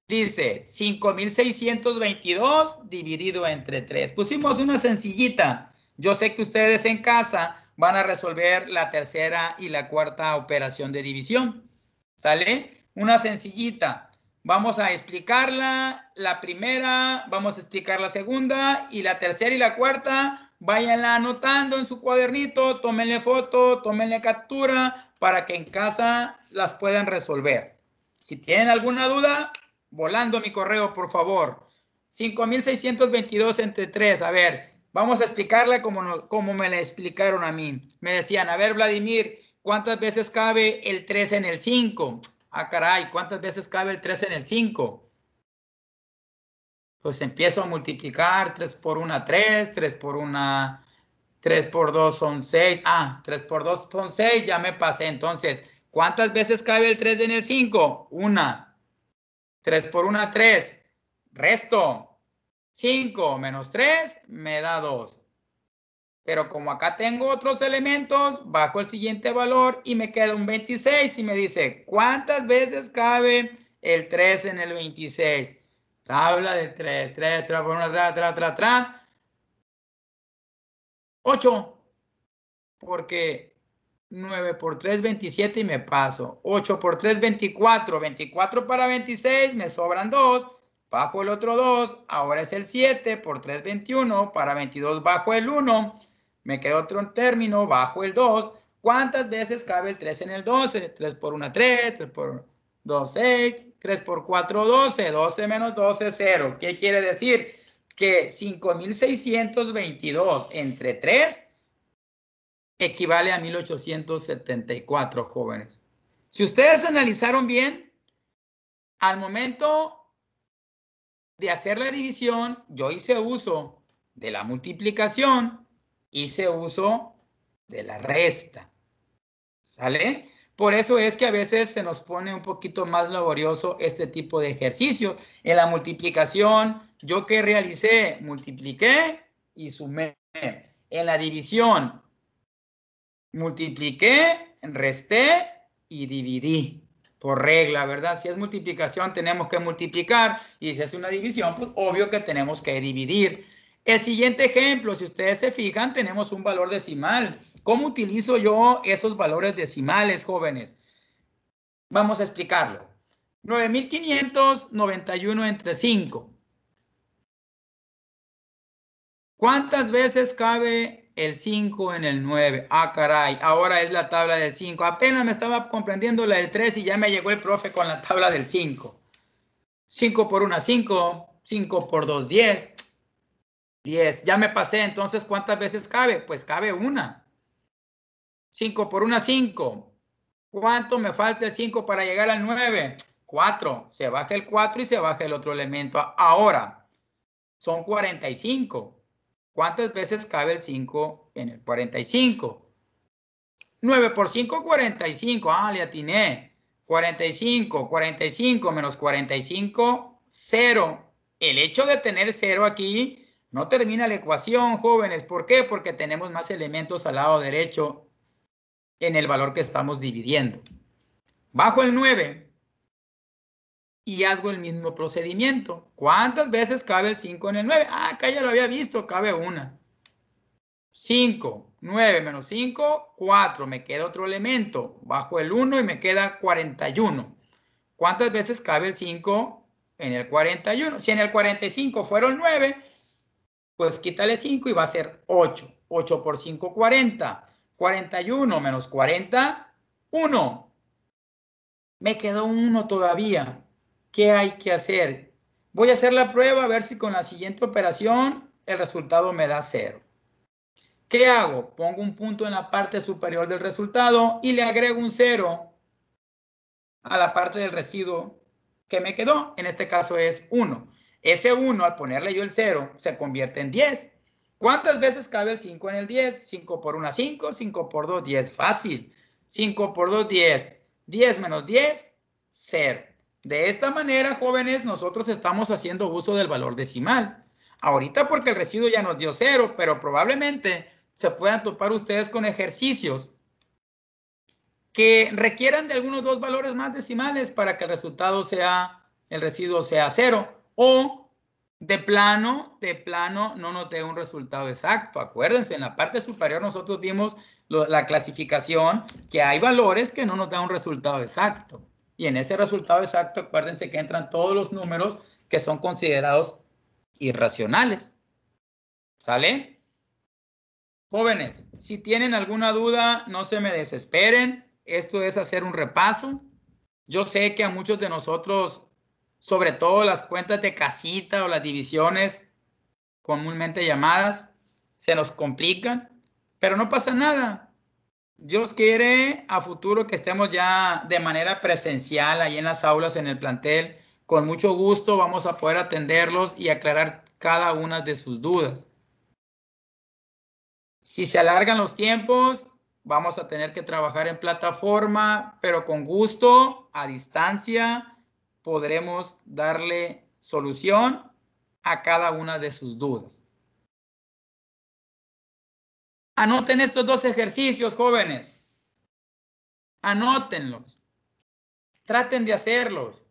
Dice 5,622 dividido entre 3. Pusimos una sencillita. Yo sé que ustedes en casa van a resolver la tercera y la cuarta operación de división. ¿Sale? Una sencillita. Vamos a explicarla, la primera, vamos a explicar la segunda y la tercera y la cuarta, váyanla anotando en su cuadernito, tómenle foto, tómenle captura para que en casa las puedan resolver. Si tienen alguna duda, volando mi correo, por favor. 5,622 entre 3, a ver, vamos a explicarla como me la explicaron a mí. Me decían, a ver, Vladimir, ¿cuántas veces cabe el 3 en el 5? Ah, caray, ¿cuántas veces cabe el 3 en el 5? Pues empiezo a multiplicar, 3 por 1, 3, 3 por 1, 3 por 2 son 6. Ah, 3 por 2 son 6, ya me pasé. Entonces, ¿cuántas veces cabe el 3 en el 5? 1. 3 por 1, 3. Resto. 5 menos 3 me da 2. Pero como acá tengo otros elementos, bajo el siguiente valor y me queda un 26 y me dice, ¿cuántas veces cabe el 3 en el 26? Tabla de 3, 3, 3 por 1, 3, 8. Porque 9 por 3, 27 y me paso. 8 por 3, 24. 24 para 26, me sobran 2. Bajo el otro 2, ahora es el 7 por 3, 21. Para 22 bajo el 1. Me queda otro término, bajo el 2. ¿Cuántas veces cabe el 3 en el 12? 3 por 1, 3. 3 por 2, 6. 3 por 4, 12. 12 menos 12, 0. ¿Qué quiere decir? Que 5,622 entre 3 equivale a 1,874, jóvenes. Si ustedes analizaron bien, al momento de hacer la división, yo hice uso de la multiplicación, hice uso de la resta. ¿Sale? Por eso es que a veces se nos pone un poquito más laborioso este tipo de ejercicios. En la multiplicación, ¿yo qué realicé? Multipliqué y sumé. En la división, multipliqué, resté y dividí. Por regla, ¿verdad? Si es multiplicación, tenemos que multiplicar. Y si es una división, pues obvio que tenemos que dividir. El siguiente ejemplo, si ustedes se fijan, tenemos un valor decimal. ¿Cómo utilizo yo esos valores decimales, jóvenes? Vamos a explicarlo. 9,591 entre 5. ¿Cuántas veces cabe el 5 en el 9? Ah, caray, ahora es la tabla del 5. Apenas me estaba comprendiendo la del 3 y ya me llegó el profe con la tabla del 5. 5 por 1, 5. 5 por 2, 10. 10. Ya me pasé, entonces, ¿cuántas veces cabe? Pues cabe una. 5 por 1, 5. ¿Cuánto me falta el 5 para llegar al 9? 4. Se baja el 4 y se baja el otro elemento. Ahora, son 45. ¿Cuántas veces cabe el 5 en el 45? 9 por 5, 45. Ah, le atiné. 45, 45 menos 45, 0. El hecho de tener 0 aquí no termina la ecuación, jóvenes. ¿Por qué? Porque tenemos más elementos al lado derecho en el valor que estamos dividiendo. Bajo el 9 y hago el mismo procedimiento. ¿Cuántas veces cabe el 5 en el 9? Ah, acá ya lo había visto, cabe una. 5, 9 menos 5, 4. Me queda otro elemento. Bajo el 1 y me queda 41. ¿Cuántas veces cabe el 5 en el 41? Si en el 45 fueron 9, pues quítale 5 y va a ser 8. 8 por 5, 40. 41 menos 40, 1. Me quedó 1 todavía. ¿Qué hay que hacer? Voy a hacer la prueba a ver si con la siguiente operación el resultado me da 0. ¿Qué hago? Pongo un punto en la parte superior del resultado y le agrego un 0 a la parte del residuo que me quedó. En este caso es 1. Ese 1, al ponerle yo el 0, se convierte en 10. ¿Cuántas veces cabe el 5 en el 10? 5 por 1, 5. 5 por 2, 10. Fácil. 5 por 2, 10. 10 menos 10, 0. De esta manera, jóvenes, nosotros estamos haciendo uso del valor decimal. Ahorita porque el residuo ya nos dio 0, pero probablemente se puedan topar ustedes con ejercicios que requieran de algunos dos valores más decimales para que el resultado sea, el residuo sea 0. O de plano no nos dé un resultado exacto. Acuérdense, en la parte superior nosotros vimos la clasificación, que hay valores que no nos dan un resultado exacto. Y en ese resultado exacto, acuérdense que entran todos los números que son considerados irracionales. ¿Sale? Jóvenes, si tienen alguna duda, no se me desesperen. Esto es hacer un repaso. Yo sé que a muchos de nosotros, sobre todo las cuentas de casita o las divisiones comúnmente llamadas, se nos complican, pero no pasa nada. Dios quiere a futuro que estemos ya de manera presencial ahí en las aulas, en el plantel. Con mucho gusto vamos a poder atenderlos y aclarar cada una de sus dudas. Si se alargan los tiempos, vamos a tener que trabajar en plataforma, pero con gusto, a distancia, podremos darle solución a cada una de sus dudas. Anoten estos dos ejercicios, jóvenes. Anótenlos. Traten de hacerlos.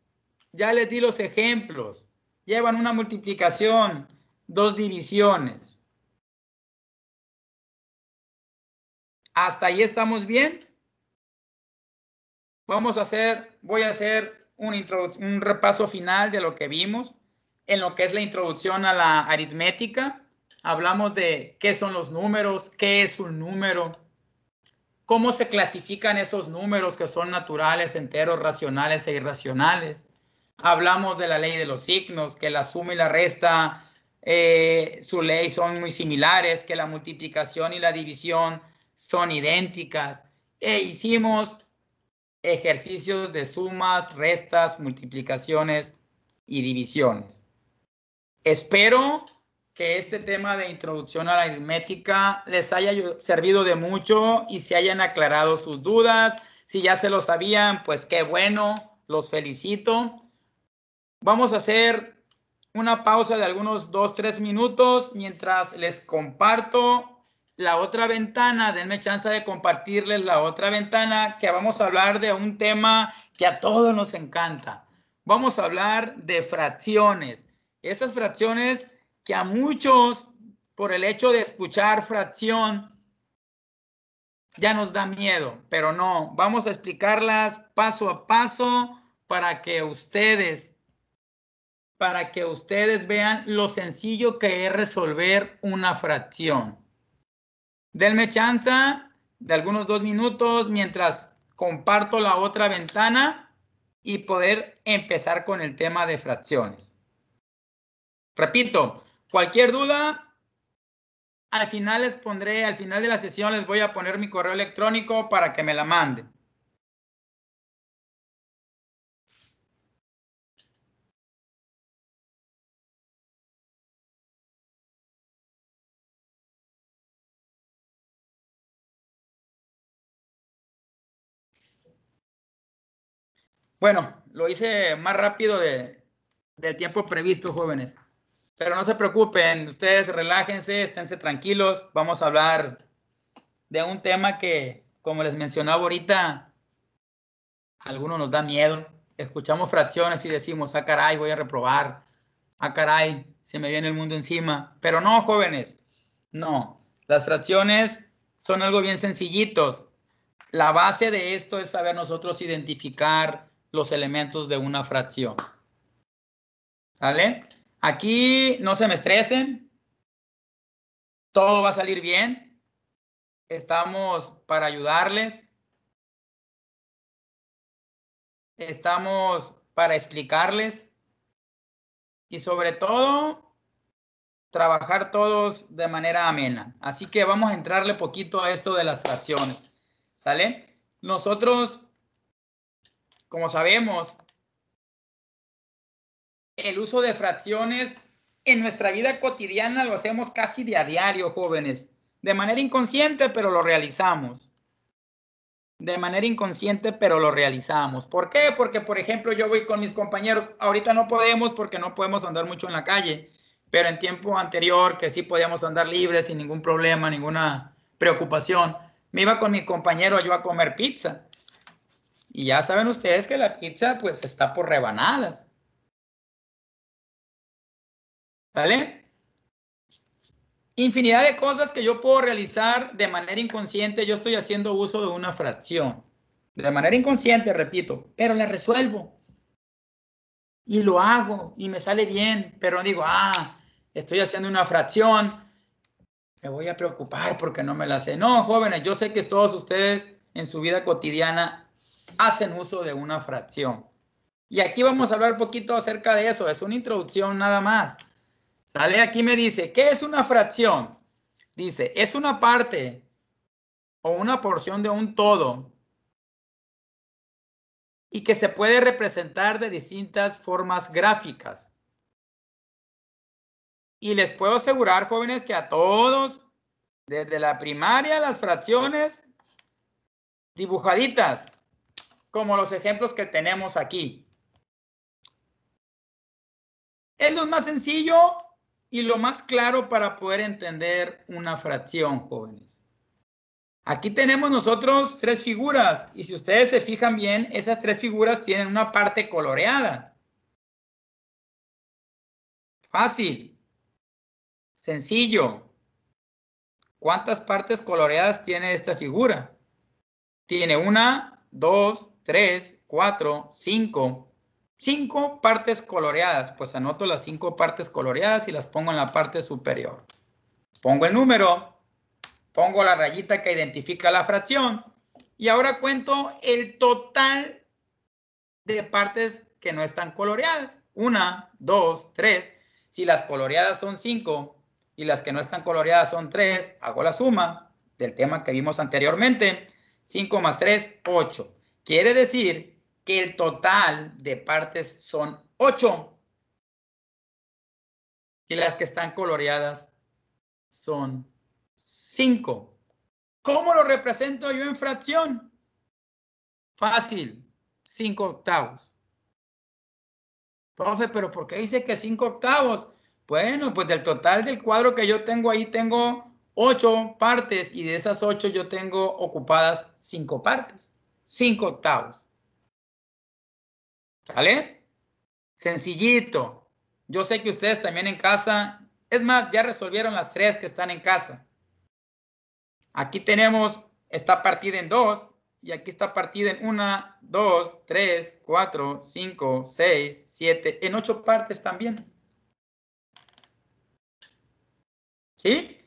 Ya les di los ejemplos. Llevan una multiplicación, dos divisiones. ¿Hasta ahí estamos bien? Voy a hacer un repaso final de lo que vimos en lo que es la introducción a la aritmética. Hablamos de qué son los números, qué es un número, cómo se clasifican esos números que son naturales, enteros, racionales e irracionales. Hablamos de la ley de los signos, que la suma y la resta, su ley son muy similares, que la multiplicación y la división son idénticas. E hicimos ejercicios de sumas, restas, multiplicaciones y divisiones. Espero que este tema de introducción a la aritmética les haya servido de mucho y se hayan aclarado sus dudas. Si ya se lo sabían, pues qué bueno, los felicito. Vamos a hacer una pausa de algunos 2-3 minutos mientras les comparto la otra ventana. Denme chance de compartirles la otra ventana, que vamos a hablar de un tema que a todos nos encanta. Vamos a hablar de fracciones. Esas fracciones que a muchos, por el hecho de escuchar fracción, ya nos da miedo, pero no. Vamos a explicarlas paso a paso para que ustedes vean lo sencillo que es resolver una fracción. Denme chance de algunos 2 minutos mientras comparto la otra ventana y poder empezar con el tema de fracciones. Repito, cualquier duda, al final les pondré, al final de la sesión les voy a poner mi correo electrónico para que me la manden. Bueno, lo hice más rápido del tiempo previsto, jóvenes. Pero no se preocupen, ustedes relájense, esténse tranquilos. Vamos a hablar de un tema que, como les mencionaba ahorita, a algunos nos da miedo. Escuchamos fracciones y decimos, ah, caray, voy a reprobar. Ah, caray, se me viene el mundo encima. Pero no, jóvenes, no. Las fracciones son algo bien sencillitos. La base de esto es saber nosotros identificar los elementos de una fracción. ¿Sale? Aquí no se me estresen. Todo va a salir bien. Estamos para ayudarles. Estamos para explicarles. Y sobre todo, trabajar todos de manera amena. Así que vamos a entrarle poquito a esto de las fracciones. ¿Sale? Nosotros, como sabemos, el uso de fracciones en nuestra vida cotidiana lo hacemos casi de a diario, jóvenes. De manera inconsciente, pero lo realizamos. De manera inconsciente, pero lo realizamos. ¿Por qué? Porque, por ejemplo, yo voy con mis compañeros. Ahorita no podemos porque no podemos andar mucho en la calle. Pero en tiempo anterior, que sí podíamos andar libres sin ningún problema, ninguna preocupación, me iba con mi compañero yo a comer pizza. Y ya saben ustedes que la pizza pues está por rebanadas. ¿Vale? Infinidad de cosas que yo puedo realizar de manera inconsciente. Yo estoy haciendo uso de una fracción. De manera inconsciente, repito, pero la resuelvo. Y lo hago y me sale bien, pero no digo, ah, estoy haciendo una fracción, me voy a preocupar porque no me la sé. No, jóvenes, yo sé que todos ustedes en su vida cotidiana hacen uso de una fracción. Y aquí vamos a hablar un poquito acerca de eso, es una introducción nada más. Sale aquí me dice, ¿qué es una fracción? Dice, es una parte o una porción de un todo y que se puede representar de distintas formas gráficas. Y les puedo asegurar, jóvenes, que a todos, desde la primaria, las fracciones dibujaditas, como los ejemplos que tenemos aquí. Es lo más sencillo y lo más claro para poder entender una fracción, jóvenes. Aquí tenemos nosotros 3 figuras y si ustedes se fijan bien, esas 3 figuras tienen una parte coloreada. Fácil. Sencillo. ¿Cuántas partes coloreadas tiene esta figura? Tiene 1, 2, 3, 4, 5. 5 partes coloreadas. Pues anoto las 5 partes coloreadas y las pongo en la parte superior. Pongo el número. Pongo la rayita que identifica la fracción. Y ahora cuento el total de partes que no están coloreadas. 1, 2, 3. Si las coloreadas son 5 y las que no están coloreadas son 3, hago la suma del tema que vimos anteriormente. 5 más 3, 8. Quiere decir que el total de partes son 8. Y las que están coloreadas son 5. ¿Cómo lo represento yo en fracción? Fácil, 5/8. Profe, ¿pero por qué dice que 5/8? Bueno, pues del total del cuadro que yo tengo ahí tengo 8 partes y de esas 8 yo tengo ocupadas 5 partes. 5/8. ¿Sale? Sencillito. Yo sé que ustedes también en casa, es más, ya resolvieron las 3 que están en casa. Aquí tenemos, está partida en 2 y aquí está partida en 1, 2, 3, 4, 5, 6, 7, en 8 partes también. ¿Sí?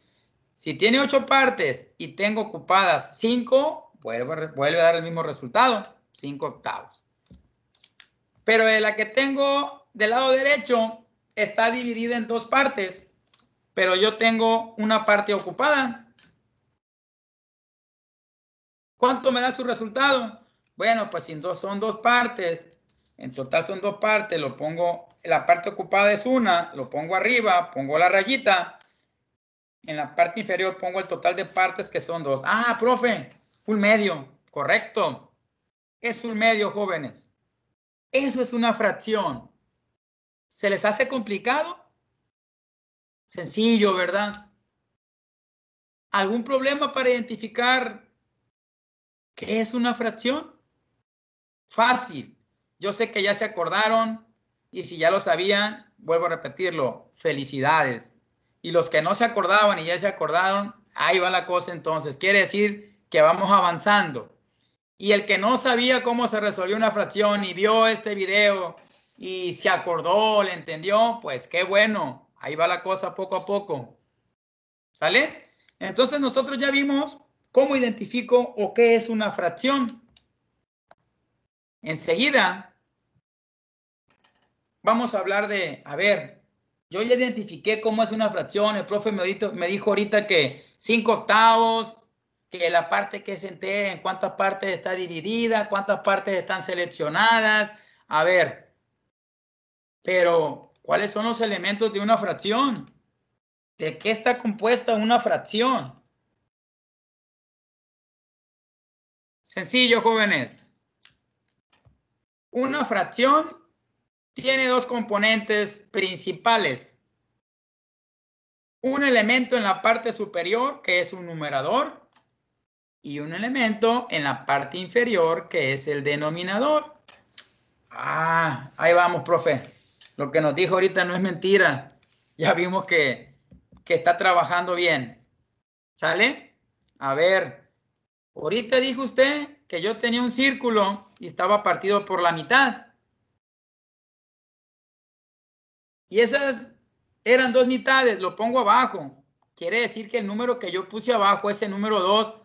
Si tiene 8 partes y tengo ocupadas 5, vuelve a dar el mismo resultado, 5/8. Pero de la que tengo del lado derecho está dividida en 2 partes, pero yo tengo una parte ocupada. ¿Cuánto me da su resultado? Bueno, pues si son 2 partes, en total son 2 partes, lo pongo, la parte ocupada es 1, lo pongo arriba, pongo la rayita, en la parte inferior pongo el total de partes que son 2. Ah, profe, un medio, correcto. Es un medio, jóvenes. Eso es una fracción. ¿Se les hace complicado? Sencillo, ¿verdad? ¿Algún problema para identificar qué es una fracción? Fácil. Yo sé que ya se acordaron y si ya lo sabían, vuelvo a repetirlo, felicidades. Y los que no se acordaban y ya se acordaron, ahí va la cosa entonces. Quiere decir que vamos avanzando. Y el que no sabía cómo se resolvió una fracción y vio este video y se acordó, le entendió, pues qué bueno. Ahí va la cosa poco a poco. ¿Sale? Entonces nosotros ya vimos cómo identifico o qué es una fracción. Enseguida vamos a hablar de, a ver, yo ya identifiqué cómo es una fracción. El profe me dijo ahorita que 5/8, que la parte que es entera, en cuántas partes está dividida, cuántas partes están seleccionadas. A ver, pero ¿cuáles son los elementos de una fracción? ¿De qué está compuesta una fracción? Sencillo, jóvenes. Una fracción tiene 2 componentes principales. Un elemento en la parte superior, que es un numerador, y un elemento en la parte inferior, que es el denominador. Ah, ahí vamos, profe. Lo que nos dijo ahorita no es mentira. Ya vimos que está trabajando bien. ¿Sale? A ver, ahorita dijo usted que yo tenía un círculo y estaba partido por la mitad. Y esas eran 2 mitades, lo pongo abajo. Quiere decir que el número que yo puse abajo, ese número 2,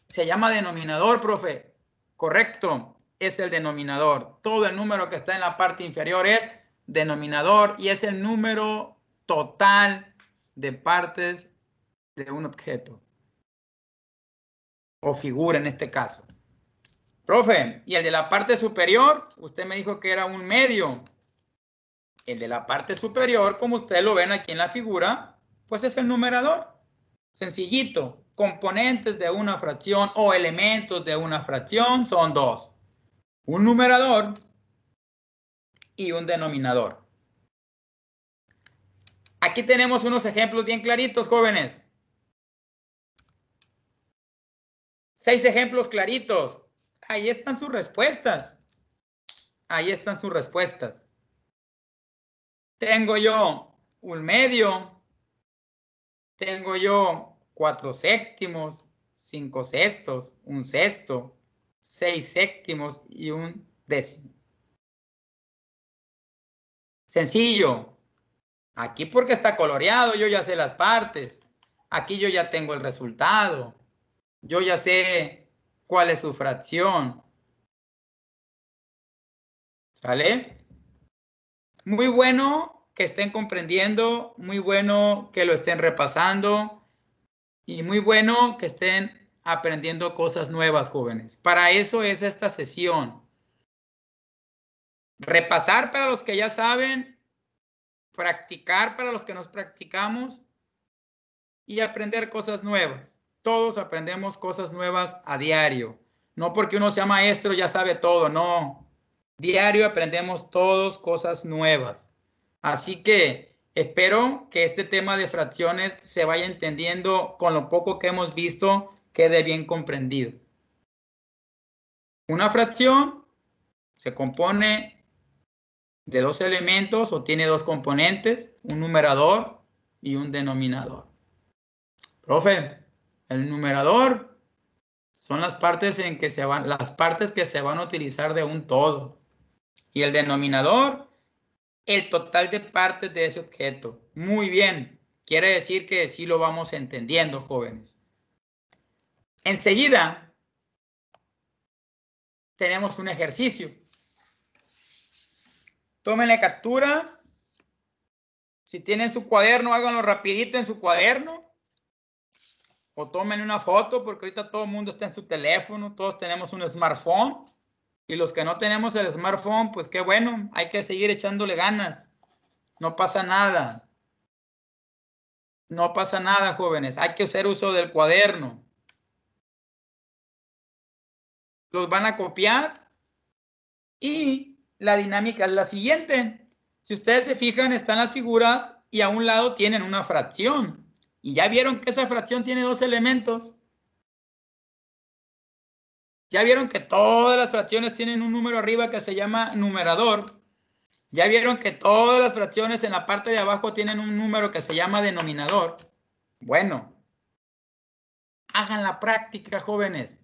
se llama denominador, profe. Correcto, es el denominador. Todo el número que está en la parte inferior es denominador y es el número total de partes de un objeto o figura en este caso. Profe, y el de la parte superior, usted me dijo que era un medio. El de la parte superior, como ustedes lo ven aquí en la figura, pues es el numerador. Sencillito. Componentes de una fracción o elementos de una fracción son 2. Un numerador y un denominador. Aquí tenemos unos ejemplos bien claritos, jóvenes. 6 ejemplos claritos. Ahí están sus respuestas. Ahí están sus respuestas. Tengo yo un medio. Tengo yo 4/7, 5/6, un sexto, 6/7 y un décimo. Sencillo. Aquí porque está coloreado, yo ya sé las partes. Aquí yo ya tengo el resultado. Yo ya sé cuál es su fracción. ¿Sale? Muy bueno que estén comprendiendo, muy bueno que lo estén repasando y muy bueno que estén aprendiendo cosas nuevas, jóvenes. Para eso es esta sesión. Repasar para los que ya saben, practicar para los que nos practicamos y aprender cosas nuevas. Todos aprendemos cosas nuevas a diario. No porque uno sea maestro ya sabe todo, no. Diario aprendemos todos cosas nuevas. Así que espero que este tema de fracciones se vaya entendiendo con lo poco que hemos visto, quede bien comprendido. Una fracción se compone de dos elementos o tiene dos componentes, un numerador y un denominador. Profe, el numerador son las partes en que las partes que se van a utilizar de un todo. Y el denominador, el total de partes de ese objeto. Muy bien. Quiere decir que sí lo vamos entendiendo, jóvenes. Enseguida tenemos un ejercicio. Tómenle captura. Si tienen su cuaderno, háganlo rapidito en su cuaderno. O tomen una foto, porque ahorita todo el mundo está en su teléfono. Todos tenemos un smartphone. Y los que no tenemos el smartphone, pues qué bueno. Hay que seguir echándole ganas. No pasa nada. No pasa nada, jóvenes. Hay que hacer uso del cuaderno. Los van a copiar. Y la dinámica es la siguiente. Si ustedes se fijan, están las figuras y a un lado tienen una fracción. Y ya vieron que esa fracción tiene dos elementos. Ya vieron que todas las fracciones tienen un número arriba que se llama numerador. Ya vieron que todas las fracciones en la parte de abajo tienen un número que se llama denominador. Bueno, hagan la práctica, jóvenes.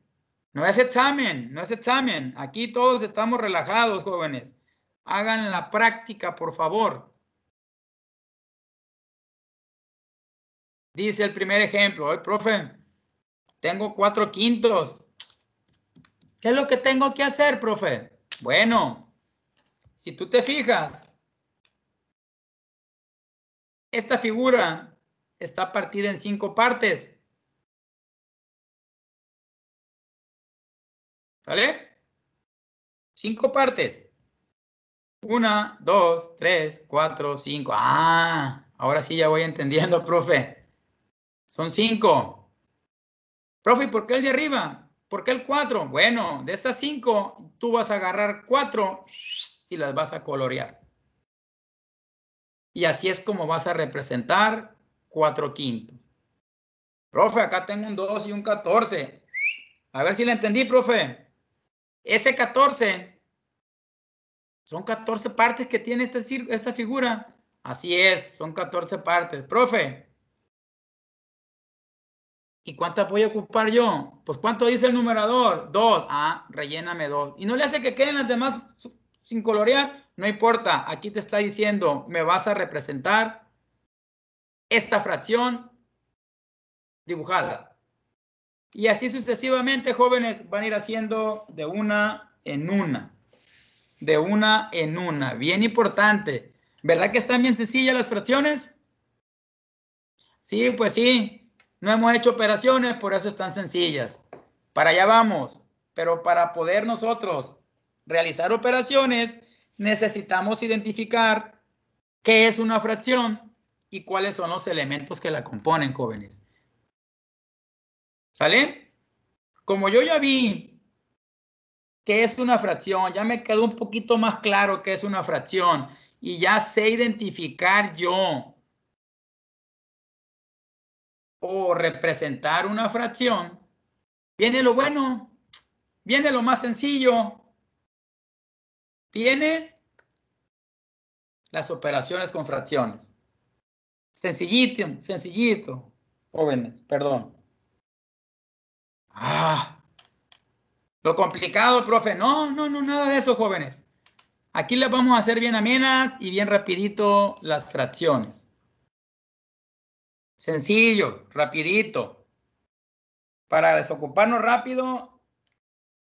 No es examen, no es examen. Aquí todos estamos relajados, jóvenes. Hagan la práctica, por favor. Dice el primer ejemplo. Oye, profe, tengo 4/5. ¿Qué es lo que tengo que hacer, profe? Bueno, si tú te fijas, esta figura está partida en 5 partes. ¿Vale? 5 partes. 1, 2, 3, 4, 5. Ah, ahora sí ya voy entendiendo, profe. Son 5. Profe, ¿y por qué el de arriba? ¿Por qué el 4? Bueno, de estas 5, tú vas a agarrar 4 y las vas a colorear. Y así es como vas a representar 4/5. Profe, acá tengo un 2 y un 14. A ver si le entendí, profe. Ese 14 son 14 partes que tiene esta figura. Así es, son 14 partes. Profe, ¿y cuántas voy a ocupar yo? Pues ¿cuánto dice el numerador? 2. Ah, relléname 2. ¿Y no le hace que queden las demás sin colorear? No importa, aquí te está diciendo, me vas a representar esta fracción dibujada. Y así sucesivamente, jóvenes, van a ir haciendo de una en una. De una en una. Bien importante. ¿Verdad que están bien sencillas las fracciones? Sí, pues sí. No hemos hecho operaciones, por eso están sencillas. Para allá vamos. Pero para poder nosotros realizar operaciones, necesitamos identificar qué es una fracción y cuáles son los elementos que la componen, jóvenes. ¿Sale? Como yo ya vi qué es una fracción, ya me quedó un poquito más claro qué es una fracción y ya sé identificar yo o representar una fracción, viene lo bueno, viene lo más sencillo, viene las operaciones con fracciones. Sencillito, sencillito, jóvenes, perdón. Lo complicado, profe. No, nada de eso, jóvenes. Aquí les vamos a hacer bien amenas y bien rapidito las fracciones. Sencillo, rapidito. Para desocuparnos rápido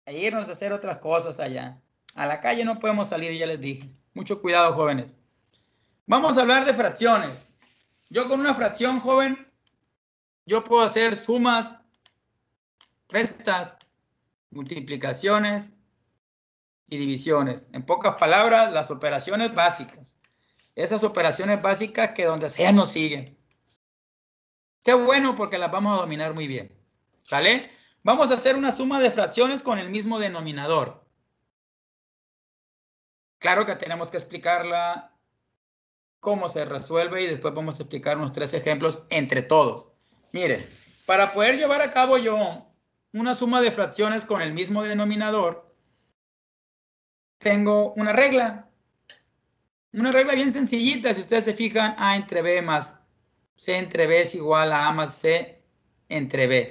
e irnos a hacer otras cosas allá. A la calle no podemos salir, ya les dije. Mucho cuidado, jóvenes. Vamos a hablar de fracciones. Yo con una fracción, joven, yo puedo hacer sumas, restas, multiplicaciones y divisiones. En pocas palabras, las operaciones básicas. Esas operaciones básicas que donde sea nos siguen. Qué bueno porque las vamos a dominar muy bien. ¿Sale? Vamos a hacer una suma de fracciones con el mismo denominador. Claro que tenemos que explicarla cómo se resuelve y después vamos a explicar unos 3 ejemplos entre todos. Miren, para poder llevar a cabo yo una suma de fracciones con el mismo denominador, tengo una regla bien sencillita. Si ustedes se fijan, A entre B más C entre B es igual a A más C entre B.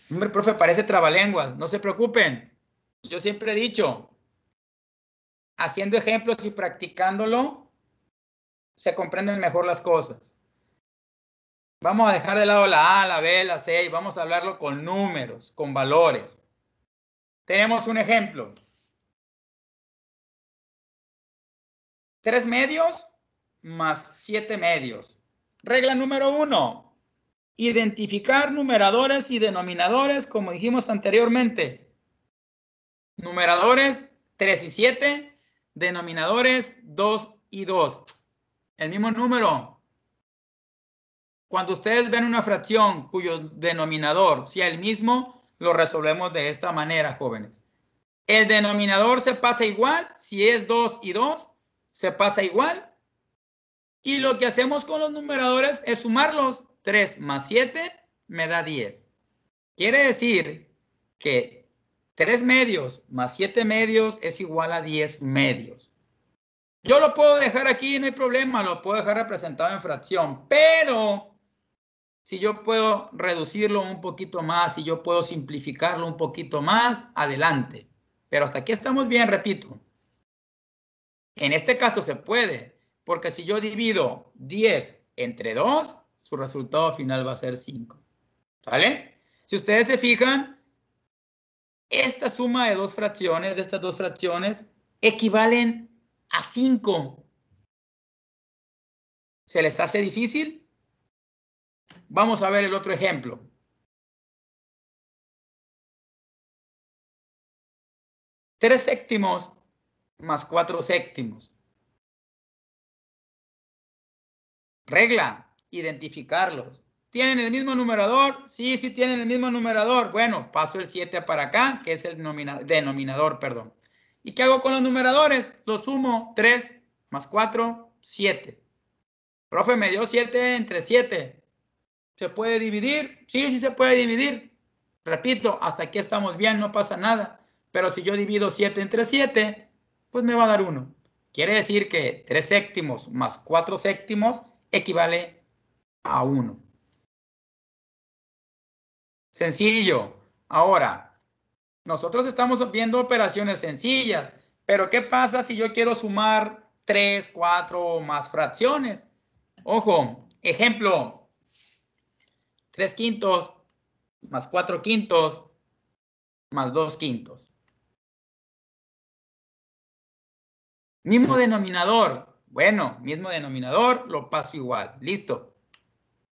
Hombre, profe, parece trabalenguas. No se preocupen. Yo siempre he dicho, haciendo ejemplos y practicándolo, se comprenden mejor las cosas. Vamos a dejar de lado la A, la B, la C y vamos a hablarlo con números, con valores. Tenemos un ejemplo. 3 medios más 7 medios. Regla número 1. Identificar numeradores y denominadores, como dijimos anteriormente. Numeradores 3 y 7, denominadores 2 y 2. El mismo número. Cuando ustedes ven una fracción cuyo denominador sea el mismo, lo resolvemos de esta manera, jóvenes. El denominador se pasa igual, si es 2 y 2, se pasa igual. Y lo que hacemos con los numeradores es sumarlos. 3 más 7 me da 10. Quiere decir que 3 medios más 7 medios es igual a 10 medios. Yo lo puedo dejar aquí, no hay problema, lo puedo dejar representado en fracción, pero si yo puedo reducirlo un poquito más, si yo puedo simplificarlo un poquito más, adelante. Pero hasta aquí estamos bien, repito. En este caso se puede, porque si yo divido 10 entre 2, su resultado final va a ser 5. ¿Sale? Si ustedes se fijan, esta suma de estas dos fracciones, equivalen a 5. ¿Se les hace difícil? Vamos a ver el otro ejemplo. 3 séptimos más 4 séptimos. Regla, identificarlos. ¿Tienen el mismo numerador? Sí, sí tienen el mismo numerador. Bueno, paso el 7 para acá, que es el denominador, perdón. ¿Y qué hago con los numeradores? Los sumo. 3 más 4, 7. Profe, me dio 7 entre 7. ¿Se puede dividir? Sí, sí se puede dividir. Repito, hasta aquí estamos bien, no pasa nada. Pero si yo divido 7 entre 7, pues me va a dar 1. Quiere decir que 3 séptimos más 4 séptimos equivale a 1. Sencillo. Ahora, nosotros estamos viendo operaciones sencillas, pero ¿qué pasa si yo quiero sumar 3, 4 o más fracciones? Ojo, ejemplo, 3 quintos más 4 quintos más 2 quintos. Mismo denominador. Bueno, mismo denominador, lo paso igual. Listo.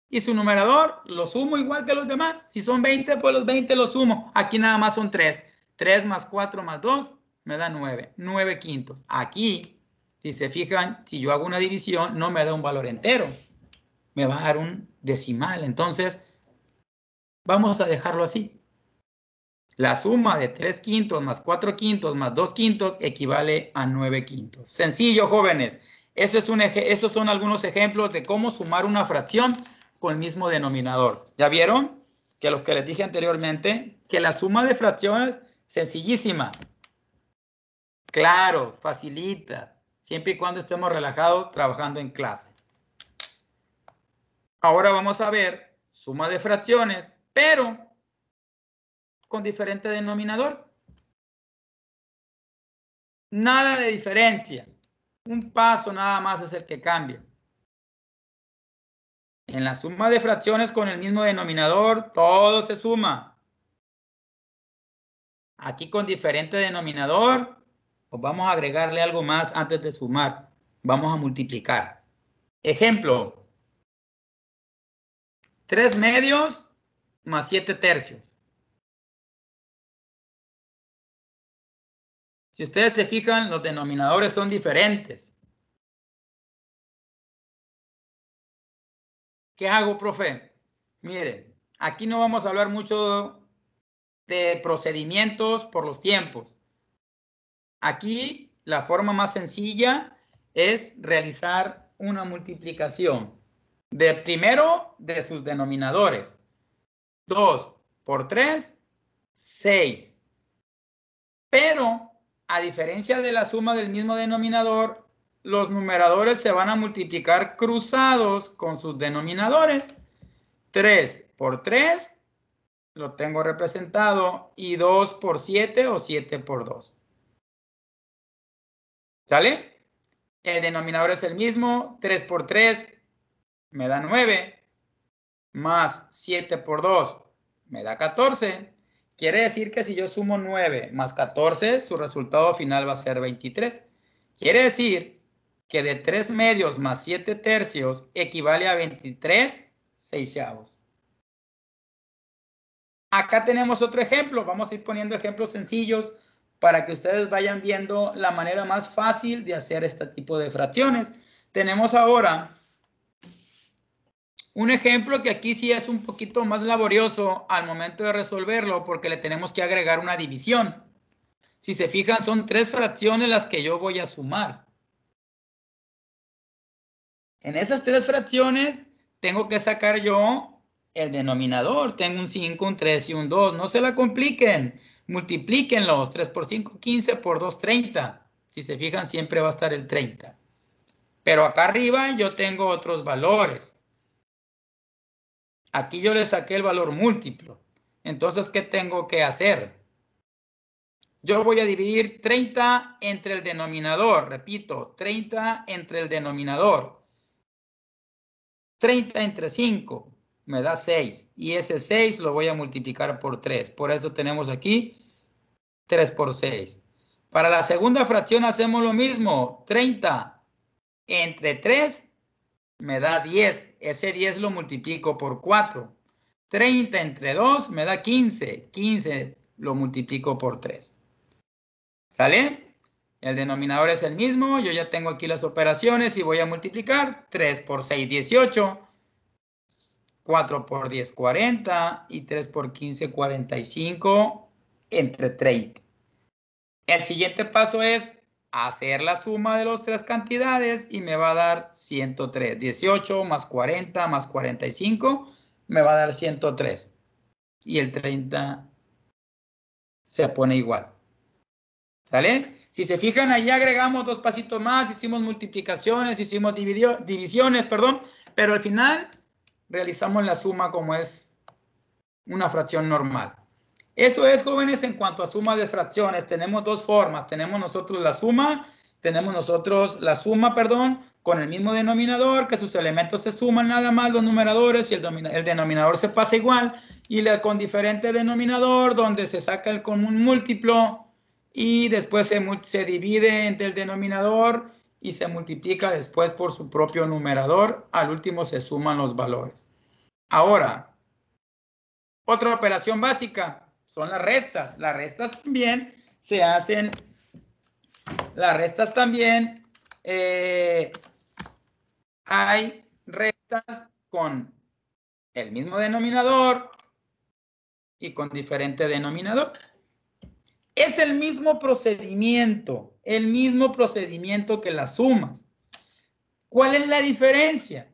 Y su numerador lo sumo igual que los demás. Si son 20, pues los 20 los sumo. Aquí nada más son 3. 3 más 4 más 2 me da 9. 9 quintos. Aquí, si se fijan, si yo hago una división, no me da un valor entero. Me va a dar un decimal. Entonces, vamos a dejarlo así. La suma de 3 quintos más 4 quintos más 2 quintos equivale a 9 quintos. Sencillo, jóvenes. Esos son algunos ejemplos de cómo sumar una fracción con el mismo denominador. ¿Ya vieron? Que los que les dije anteriormente, que la suma de fracciones sencillísima. Claro, facilita, siempre y cuando estemos relajados trabajando en clase. Ahora vamos a ver suma de fracciones, pero con diferente denominador. Nada de diferencia. Un paso nada más es el que cambia. En la suma de fracciones con el mismo denominador, todo se suma. Aquí con diferente denominador, pues vamos a agregarle algo más antes de sumar. Vamos a multiplicar. Ejemplo. 3 medios más 7 tercios. Si ustedes se fijan, los denominadores son diferentes. ¿Qué hago, profe? Mire, aquí no vamos a hablar mucho de procedimientos por los tiempos. Aquí la forma más sencilla es realizar una multiplicación. Primero, de sus denominadores. 2 por 3, 6. Pero, a diferencia de la suma del mismo denominador, los numeradores se van a multiplicar cruzados con sus denominadores. 3 por 3, lo tengo representado, y 2 por 7 o 7 por 2. ¿Sale? El denominador es el mismo, 3 por 3 me da 9, más 7 por 2 me da 14. Quiere decir que si yo sumo 9 más 14, su resultado final va a ser 23. Quiere decir que de 3 medios más 7 tercios equivale a 23 seiseavos. Acá tenemos otro ejemplo. Vamos a ir poniendo ejemplos sencillos para que ustedes vayan viendo la manera más fácil de hacer este tipo de fracciones. Tenemos ahora un ejemplo que aquí sí es un poquito más laborioso al momento de resolverlo porque le tenemos que agregar una división. Si se fijan, son 3 fracciones las que yo voy a sumar. En esas 3 fracciones tengo que sacar yo el denominador. Tengo un 5, un 3 y un 2. No se la compliquen. Multiplíquenlos. 3 por 5, 15, por 2, 30. Si se fijan, siempre va a estar el 30. Pero acá arriba yo tengo otros valores. Aquí yo le saqué el valor múltiplo. Entonces, ¿qué tengo que hacer? Yo voy a dividir 30 entre el denominador. Repito, 30 entre el denominador. 30 entre 5 me da 6. Y ese 6 lo voy a multiplicar por 3. Por eso tenemos aquí 3 por 6. Para la segunda fracción hacemos lo mismo. 30 entre 3 me da 10. Ese 10 lo multiplico por 4. 30 entre 2 me da 15. 15 lo multiplico por 3. ¿Sale? El denominador es el mismo. Yo ya tengo aquí las operaciones y voy a multiplicar. 3 por 6, 18. 4 por 10, 40. Y 3 por 15, 45 entre 30. El siguiente paso es hacer la suma de las 3 cantidades y me va a dar 103. 18 más 40 más 45 me va a dar 103. Y el 30 se pone igual. ¿Sale? Si se fijan, ahí agregamos 2 pasitos más, hicimos multiplicaciones, hicimos divisiones, perdón, pero al final realizamos la suma como es una fracción normal. Eso es, jóvenes, en cuanto a suma de fracciones. Tenemos 2 formas. Tenemos nosotros la suma, con el mismo denominador, que sus elementos se suman nada más los numeradores y el denominador se pasa igual, y con diferente denominador, donde se saca el común múltiplo y después se divide entre el denominador y se multiplica después por su propio numerador. Al último se suman los valores. Ahora, otra operación básica son las restas. Las restas también se hacen. Las restas también hay restas con el mismo denominador y con diferente denominador. Es el mismo procedimiento que las sumas. ¿Cuál es la diferencia?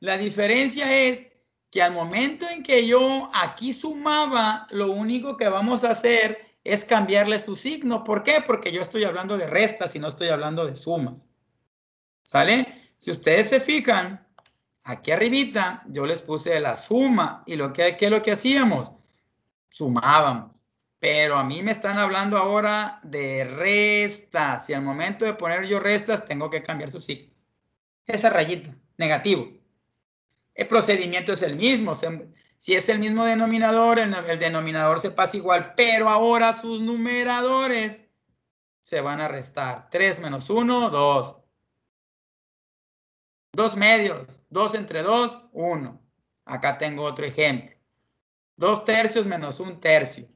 La diferencia es que al momento en que yo aquí sumaba, lo único que vamos a hacer es cambiarle su signo. ¿Por qué? Porque yo estoy hablando de restas y no estoy hablando de sumas. ¿Sale? Si ustedes se fijan, aquí arribita yo les puse la suma y ¿qué es lo que hacíamos? Sumábamos. Pero a mí me están hablando ahora de restas. Y al momento de poner yo restas, tengo que cambiar su signo. Esa rayita, negativo. El procedimiento es el mismo. Si es el mismo denominador, el denominador se pasa igual, pero ahora sus numeradores se van a restar. 3 menos 1, 2. 2 medios, 2 entre 2, 1. Acá tengo otro ejemplo. 2 tercios menos 1 tercio.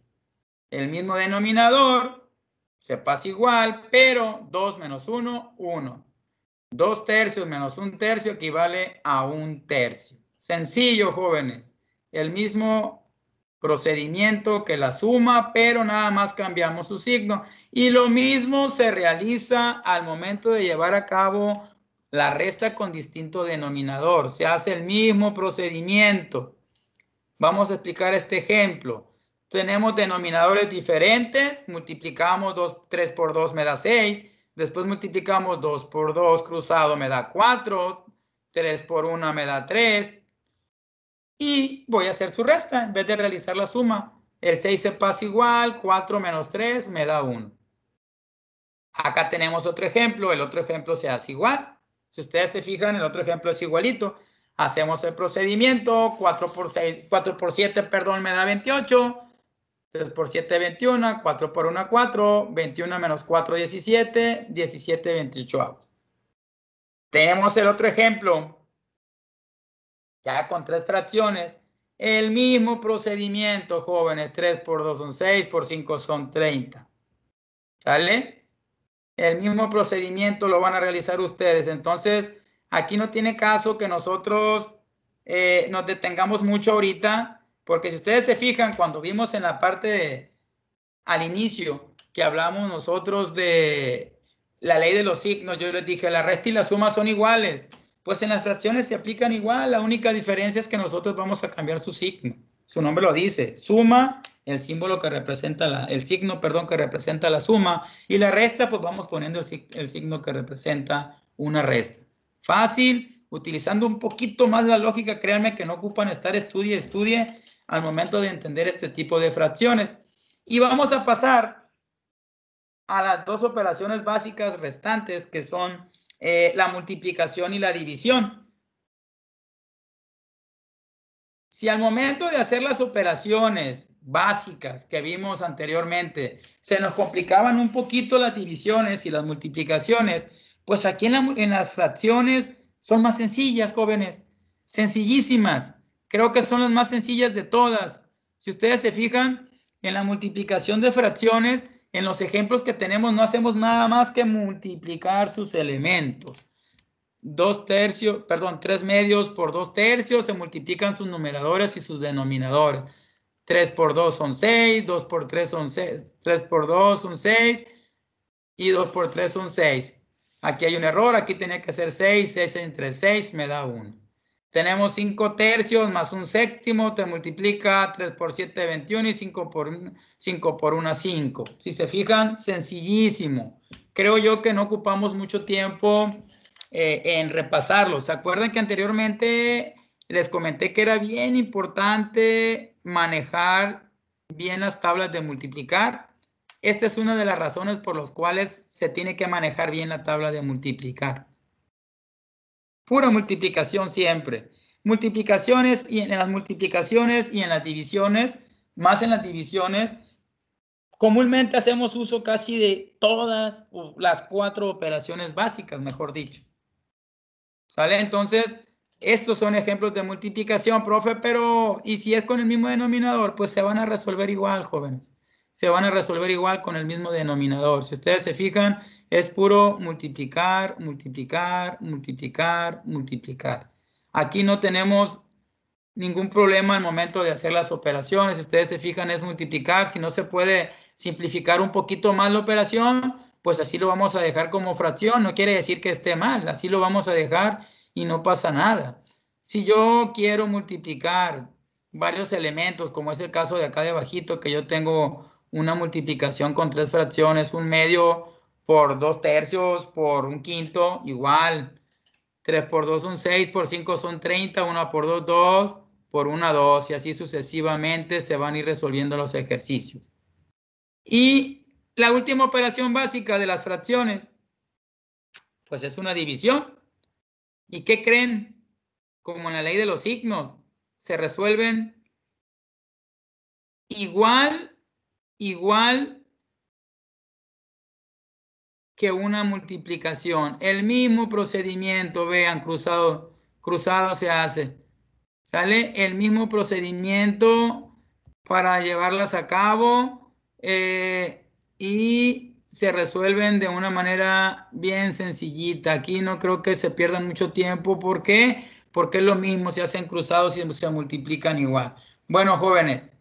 El mismo denominador se pasa igual, pero 2 menos 1, 1. 2 tercios menos 1 tercio equivale a 1 tercio. Sencillo, jóvenes. El mismo procedimiento que la suma, pero nada más cambiamos su signo. Y lo mismo se realiza al momento de llevar a cabo la resta con distinto denominador. Se hace el mismo procedimiento. Vamos a explicar este ejemplo. Tenemos denominadores diferentes. Multiplicamos 3 por 2 me da 6. Después multiplicamos 2 por 2 cruzado me da 4. 3 por 1 me da 3. Y voy a hacer su resta en vez de realizar la suma. El 6 se pasa igual, 4 menos 3 me da 1. Acá tenemos otro ejemplo, el otro ejemplo se hace igual. Si ustedes se fijan, el otro ejemplo es igualito. Hacemos el procedimiento, 4 por 7, perdón, me da 28. 3 por 7, 21, 4 por 1, 4, 21 menos 4, 17, 17, 28. Tenemos el otro ejemplo. Ya con 3 fracciones, el mismo procedimiento, jóvenes. 3 por 2 son 6, por 5 son 30. ¿Sale? El mismo procedimiento lo van a realizar ustedes. Entonces, aquí no tiene caso que nosotros nos detengamos mucho ahorita, porque si ustedes se fijan, cuando vimos en la parte al inicio, que hablamos nosotros de la ley de los signos, yo les dije, la resta y la suma son iguales. Pues en las fracciones se aplican igual, la única diferencia es que nosotros vamos a cambiar su signo. Su nombre lo dice, suma, el símbolo que representa el signo, perdón, que representa la suma, y la resta, pues vamos poniendo el signo que representa una resta. Fácil, utilizando un poquito más la lógica, créanme que no ocupan estar estudie al momento de entender este tipo de fracciones. Y vamos a pasar a las dos operaciones básicas restantes, que son la multiplicación y la división. Si al momento de hacer las operaciones básicas que vimos anteriormente se nos complicaban un poquito las divisiones y las multiplicaciones, pues aquí en las fracciones son más sencillas, jóvenes, sencillísimas. Creo que son las más sencillas de todas. Si ustedes se fijan, en la multiplicación de fracciones, en los ejemplos que tenemos, no hacemos nada más que multiplicar sus elementos. 3 medios por 2 tercios, se multiplican sus numeradores y sus denominadores. 3 por 2 son 6, 2 por 3 son 6, 3 por 2 son 6 y 2 por 3 son 6. Aquí hay un error, aquí tenía que ser 6, 6 entre 6 me da 1. Tenemos 5 tercios más un séptimo, te multiplica 3 por 7, 21 y 5 por 1, 5. Si se fijan, sencillísimo. Creo yo que no ocupamos mucho tiempo en repasarlo. ¿Se acuerdan que anteriormente les comenté que era bien importante manejar bien las tablas de multiplicar? Esta es una de las razones por las cuales se tiene que manejar bien la tabla de multiplicar. Pura multiplicación siempre. Multiplicaciones, y en las multiplicaciones y en las divisiones, más en las divisiones, comúnmente hacemos uso casi de todas las 4 operaciones básicas, mejor dicho. ¿Sale? Entonces, estos son ejemplos de multiplicación, profe, pero ¿y si es con el mismo denominador? Pues se van a resolver igual, jóvenes. Se van a resolver igual con el mismo denominador. Si ustedes se fijan, es puro multiplicar, multiplicar, multiplicar, multiplicar. Aquí no tenemos ningún problema al momento de hacer las operaciones. Si ustedes se fijan, es multiplicar. Si no se puede simplificar un poquito más la operación, pues así lo vamos a dejar como fracción. No quiere decir que esté mal, así lo vamos a dejar y no pasa nada. Si yo quiero multiplicar varios elementos, como es el caso de acá debajito, que yo tengo una multiplicación con 3 fracciones, 1 medio por 2 tercios por 1 quinto, igual. 3 por 2 son 6, por 5 son 30, 1 por 2, 2, por 1, 2, y así sucesivamente se van a ir resolviendo los ejercicios. Y la última operación básica de las fracciones, pues es una división. ¿Y qué creen? Como en la ley de los signos, se resuelven igual que una multiplicación. El mismo procedimiento, vean, cruzado se hace. ¿Sale? El mismo procedimiento para llevarlas a cabo y se resuelven de una manera bien sencillita. Aquí no creo que se pierda mucho tiempo. ¿Por qué? porque es lo mismo, se hacen cruzados y se multiplican igual. Bueno, jóvenes,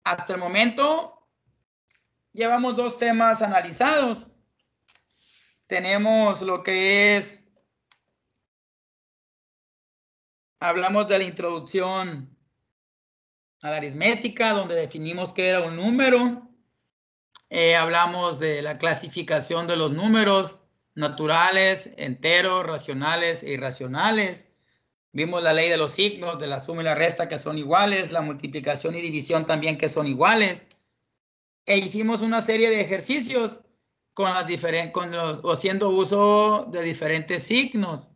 hasta el momento llevamos 2 temas analizados. Tenemos lo que es, hablamos de la introducción a la aritmética, donde definimos qué era un número. Hablamos de la clasificación de los números naturales, enteros, racionales e irracionales. Vimos la ley de los signos, de la suma y la resta que son iguales, la multiplicación y división también que son iguales. E hicimos una serie de ejercicios con haciendo uso de diferentes signos,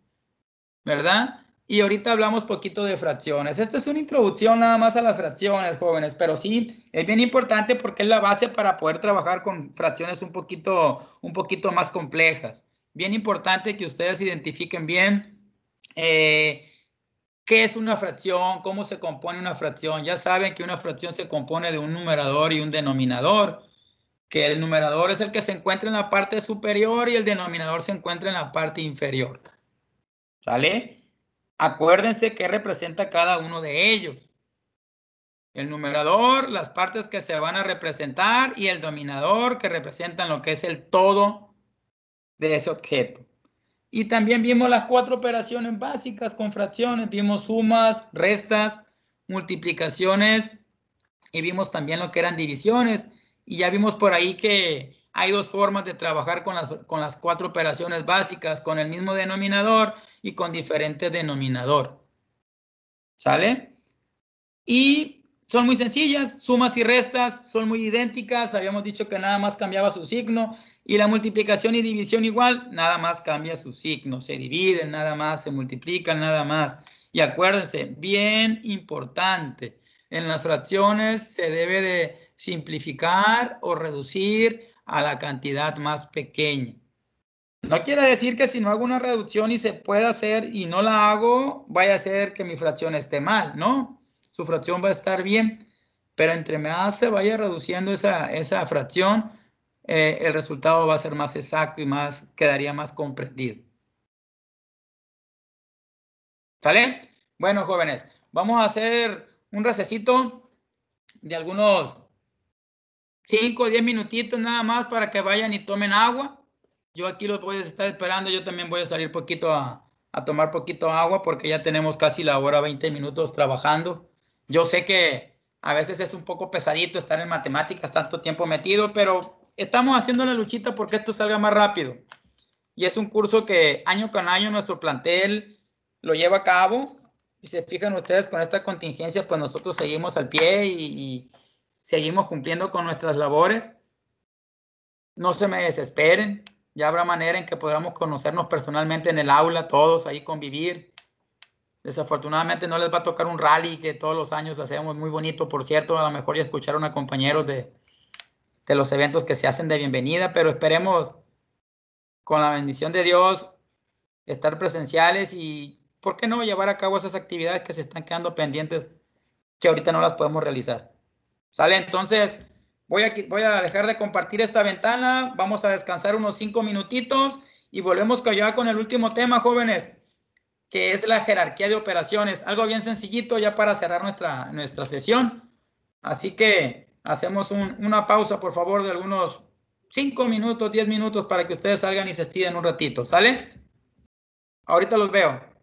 ¿verdad? Y ahorita hablamos poquito de fracciones. Esta es una introducción nada más a las fracciones, jóvenes, pero sí, es bien importante porque es la base para poder trabajar con fracciones un poquito más complejas. Bien importante que ustedes identifiquen bien qué es una fracción, cómo se compone una fracción. Ya saben que una fracción se compone de un numerador y un denominador, que el numerador es el que se encuentra en la parte superior y el denominador se encuentra en la parte inferior. ¿Sale? Acuérdense qué representa cada uno de ellos. El numerador, las partes que se van a representar, y el denominador, que representan lo que es el todo de ese objeto. Y también vimos las 4 operaciones básicas con fracciones. Vimos sumas, restas, multiplicaciones y vimos también lo que eran divisiones. Y ya vimos por ahí que hay 2 formas de trabajar con las 4 operaciones básicas, con el mismo denominador y con diferente denominador. ¿Sale? Y son muy sencillas, sumas y restas son muy idénticas. Habíamos dicho que nada más cambiaba su signo. Y la multiplicación y división igual, nada más cambia su signo. Se dividen nada más, se multiplican nada más. Y acuérdense, bien importante, en las fracciones se debe de simplificar o reducir a la cantidad más pequeña. No quiere decir que si no hago una reducción y se puede hacer y no la hago, vaya a ser que mi fracción esté mal, ¿no? Su fracción va a estar bien, pero entre más se vaya reduciendo esa fracción, el resultado va a ser más exacto y quedaría más comprendido. ¿Sale? Bueno, jóvenes, vamos a hacer un recesito de algunos 5 o 10 minutitos nada más para que vayan y tomen agua. Yo aquí los voy a estar esperando. Yo también voy a salir poquito a tomar poquito agua porque ya tenemos casi la hora, 20 minutos trabajando. Yo sé que a veces es un poco pesadito estar en matemáticas tanto tiempo metido, pero estamos haciendo la luchita porque esto salga más rápido. Y es un curso que año con año nuestro plantel lo lleva a cabo. Si se fijan ustedes con esta contingencia, pues nosotros seguimos al pie y seguimos cumpliendo con nuestras labores. No se me desesperen, ya habrá manera en que podamos conocernos personalmente en el aula, todos ahí convivir. Desafortunadamente no les va a tocar un rally que todos los años hacemos, muy bonito, por cierto. A lo mejor ya escucharon a compañeros de los eventos que se hacen de bienvenida, pero esperemos con la bendición de Dios estar presenciales y, ¿por qué no?, llevar a cabo esas actividades que se están quedando pendientes, que ahorita no las podemos realizar. ¿Sale? Entonces, voy a dejar de compartir esta ventana, vamos a descansar unos 5 minutitos y volvemos ya con el último tema, jóvenes, que es la jerarquía de operaciones. Algo bien sencillito ya para cerrar nuestra sesión. Así que hacemos una pausa, por favor, de algunos 5 minutos, 10 minutos para que ustedes salgan y se estiren un ratito. ¿Sale? Ahorita los veo.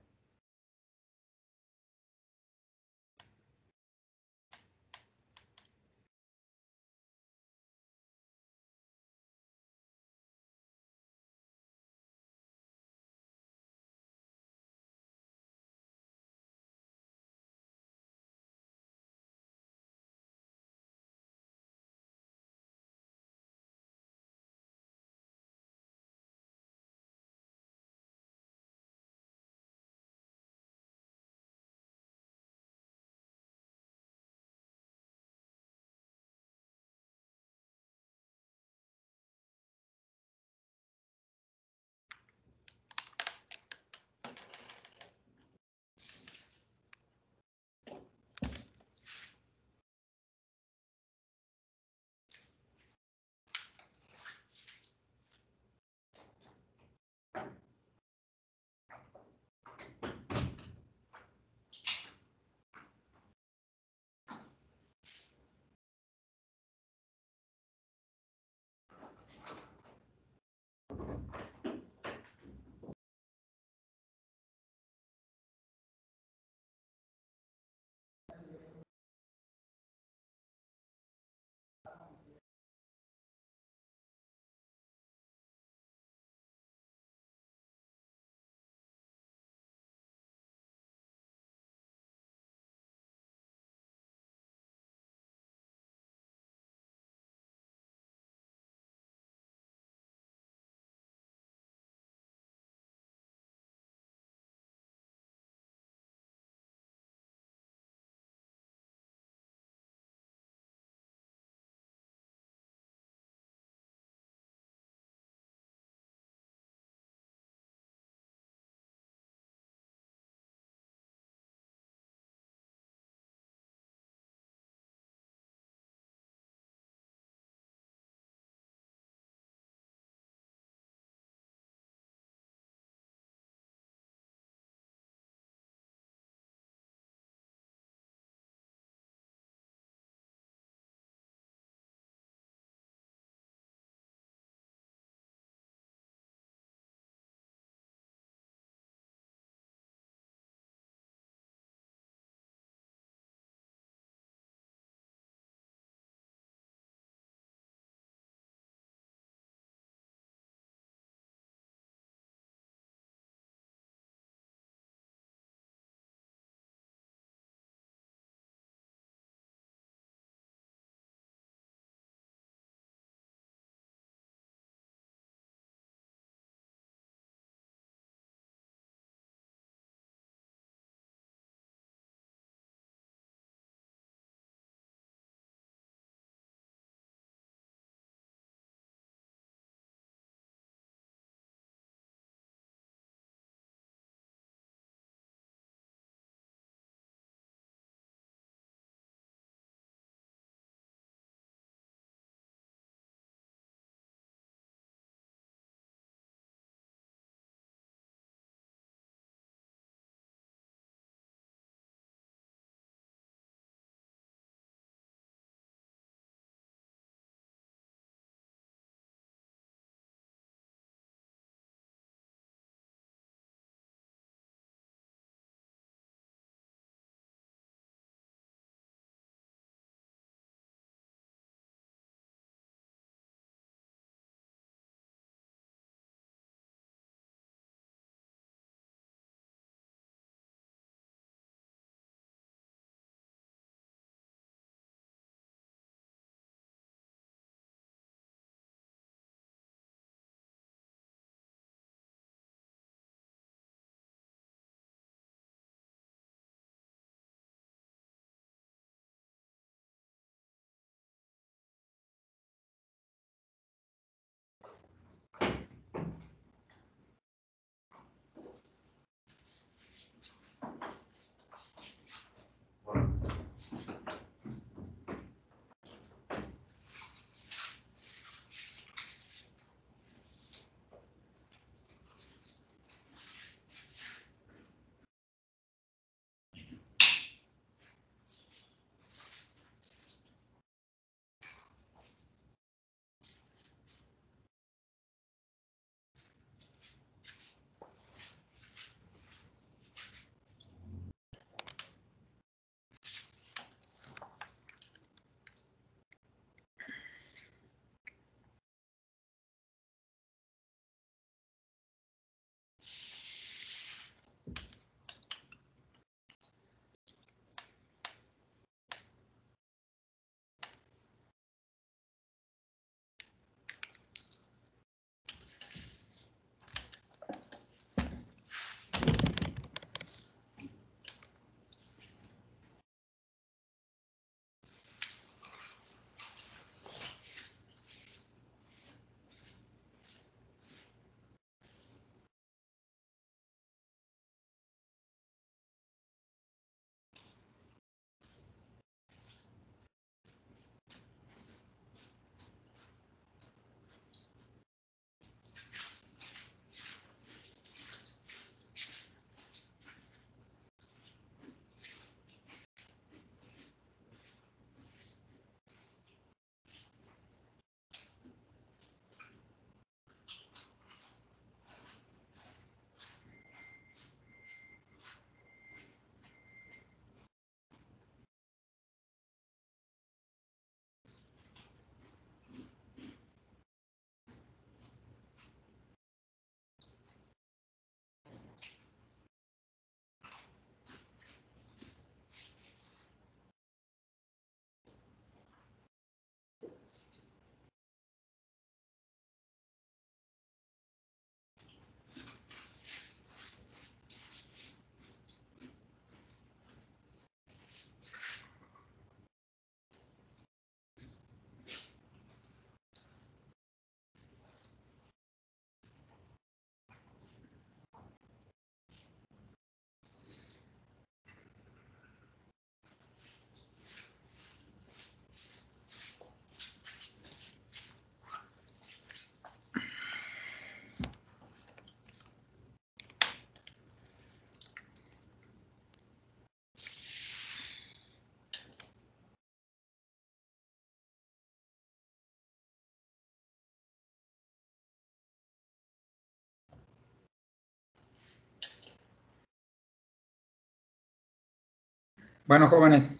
Bueno, jóvenes,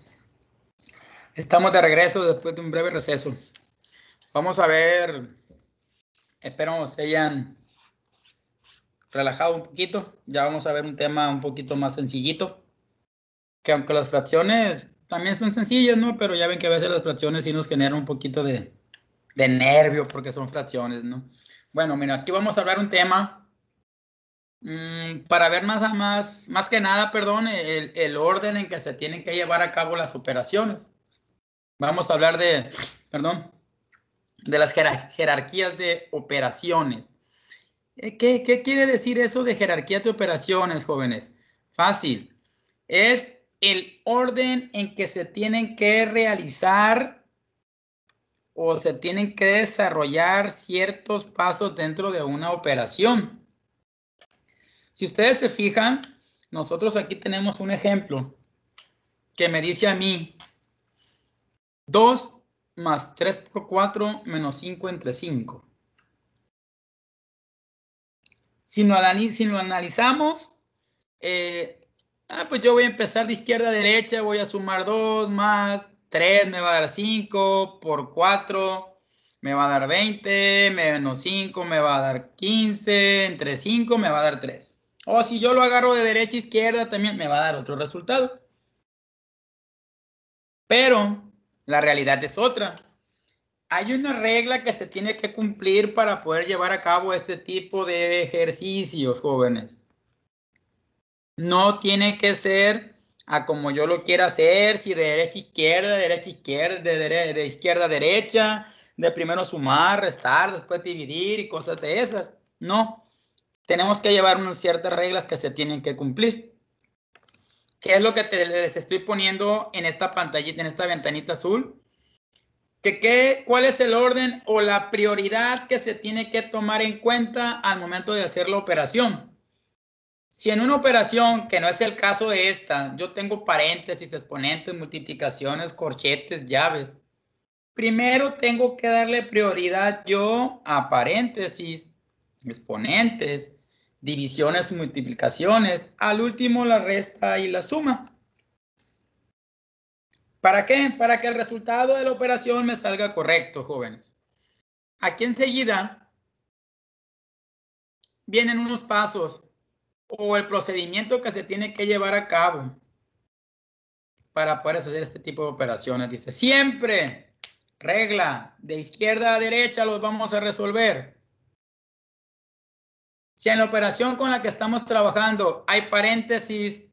estamos de regreso después de un breve receso. Vamos a ver, espero se hayan relajado un poquito. Ya vamos a ver un tema un poquito más sencillito. Que aunque las fracciones también son sencillas, ¿no? Pero ya ven que a veces las fracciones sí nos generan un poquito de nervio porque son fracciones, ¿no? Bueno, mira, aquí vamos a hablar un tema para ver más que nada, perdón, el orden en que se tienen que llevar a cabo las operaciones. Vamos a hablar perdón, de las jerarquías de operaciones. ¿Qué quiere decir eso de jerarquía de operaciones, jóvenes? Fácil. Es el orden en que se tienen que realizar o se tienen que desarrollar ciertos pasos dentro de una operación. Si ustedes se fijan, nosotros aquí tenemos un ejemplo que me dice a mí 2 más 3 por 4 menos 5 entre 5. Si lo analizamos, pues yo voy a empezar de izquierda a derecha, voy a sumar 2 más 3 me va a dar 5, por 4 me va a dar 20, menos 5 me va a dar 15, entre 5 me va a dar 3. O si yo lo agarro de derecha a izquierda, también me va a dar otro resultado. Pero la realidad es otra. Hay una regla que se tiene que cumplir para poder llevar a cabo este tipo de ejercicios, jóvenes. No tiene que ser a como yo lo quiera hacer, si de derecha a izquierda, de izquierda a derecha, de primero sumar, restar, después dividir y cosas de esas. No, tenemos que llevar unas ciertas reglas que se tienen que cumplir. ¿Qué es lo que les estoy poniendo en esta pantallita, en esta ventanita azul? ¿Cuál es el orden o la prioridad que se tiene que tomar en cuenta al momento de hacer la operación? Si en una operación, que no es el caso de esta, yo tengo paréntesis, exponentes, multiplicaciones, corchetes, llaves. Primero tengo que darle prioridad yo a paréntesis, exponentes, divisiones y multiplicaciones. Al último la resta y la suma. ¿Para qué? Para que el resultado de la operación me salga correcto, jóvenes. Aquí enseguida vienen unos pasos o el procedimiento que se tiene que llevar a cabo para poder hacer este tipo de operaciones. Dice, siempre, regla, de izquierda a derecha los vamos a resolver. Si en la operación con la que estamos trabajando hay paréntesis,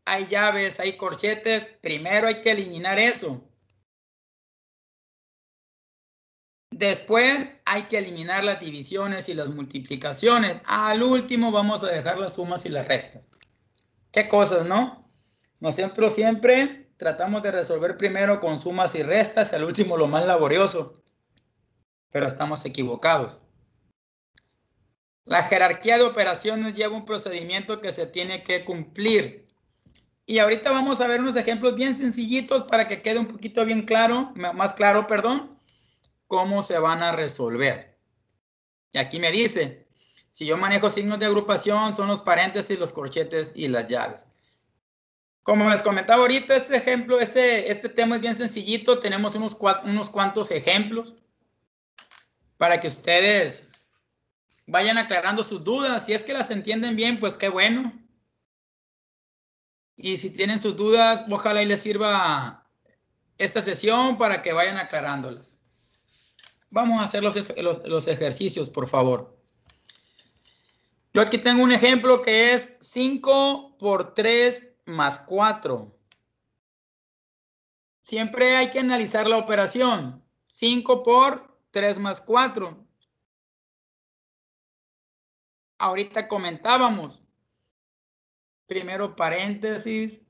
hay llaves, hay corchetes, primero hay que eliminar eso. Después hay que eliminar las divisiones y las multiplicaciones. Al último vamos a dejar las sumas y las restas. ¿Qué cosas, no? No siempre tratamos de resolver primero con sumas y restas, al último lo más laborioso. Pero estamos equivocados. La jerarquía de operaciones lleva un procedimiento que se tiene que cumplir. Y ahorita vamos a ver unos ejemplos bien sencillitos para que quede un poquito bien claro, más claro, perdón, cómo se van a resolver. Y aquí me dice, si yo manejo signos de agrupación, son los paréntesis, los corchetes y las llaves. Como les comentaba ahorita, este ejemplo, este tema es bien sencillito. Tenemos unos cuantos ejemplos para que ustedes vayan aclarando sus dudas. Si es que las entienden bien, pues qué bueno. Y si tienen sus dudas, ojalá y les sirva esta sesión para que vayan aclarándolas. Vamos a hacer los ejercicios, por favor. Yo aquí tengo un ejemplo que es 5 por 3 más 4. Siempre hay que analizar la operación. 5 por 3 más 4. Ahorita comentábamos. Primero paréntesis,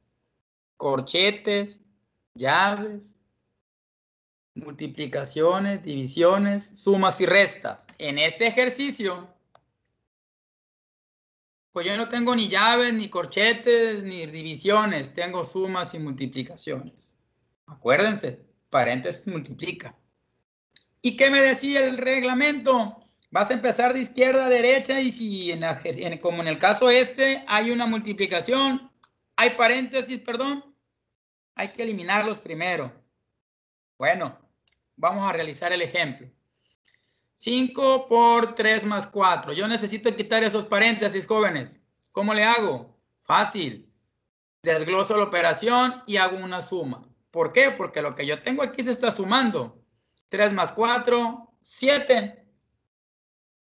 corchetes, llaves, multiplicaciones, divisiones, sumas y restas. En este ejercicio, pues yo no tengo ni llaves, ni corchetes, ni divisiones. Tengo sumas y multiplicaciones. Acuérdense, paréntesis multiplica. ¿Y qué me decía el reglamento? Vas a empezar de izquierda a derecha y si como en el caso hay una multiplicación, hay paréntesis, perdón, hay que eliminarlos primero. Bueno, vamos a realizar el ejemplo. 5 por 3 más 4. Yo necesito quitar esos paréntesis, jóvenes. ¿Cómo le hago? Fácil. Desgloso la operación y hago una suma. ¿Por qué? Porque lo que yo tengo aquí se está sumando. 3 más 4, 7.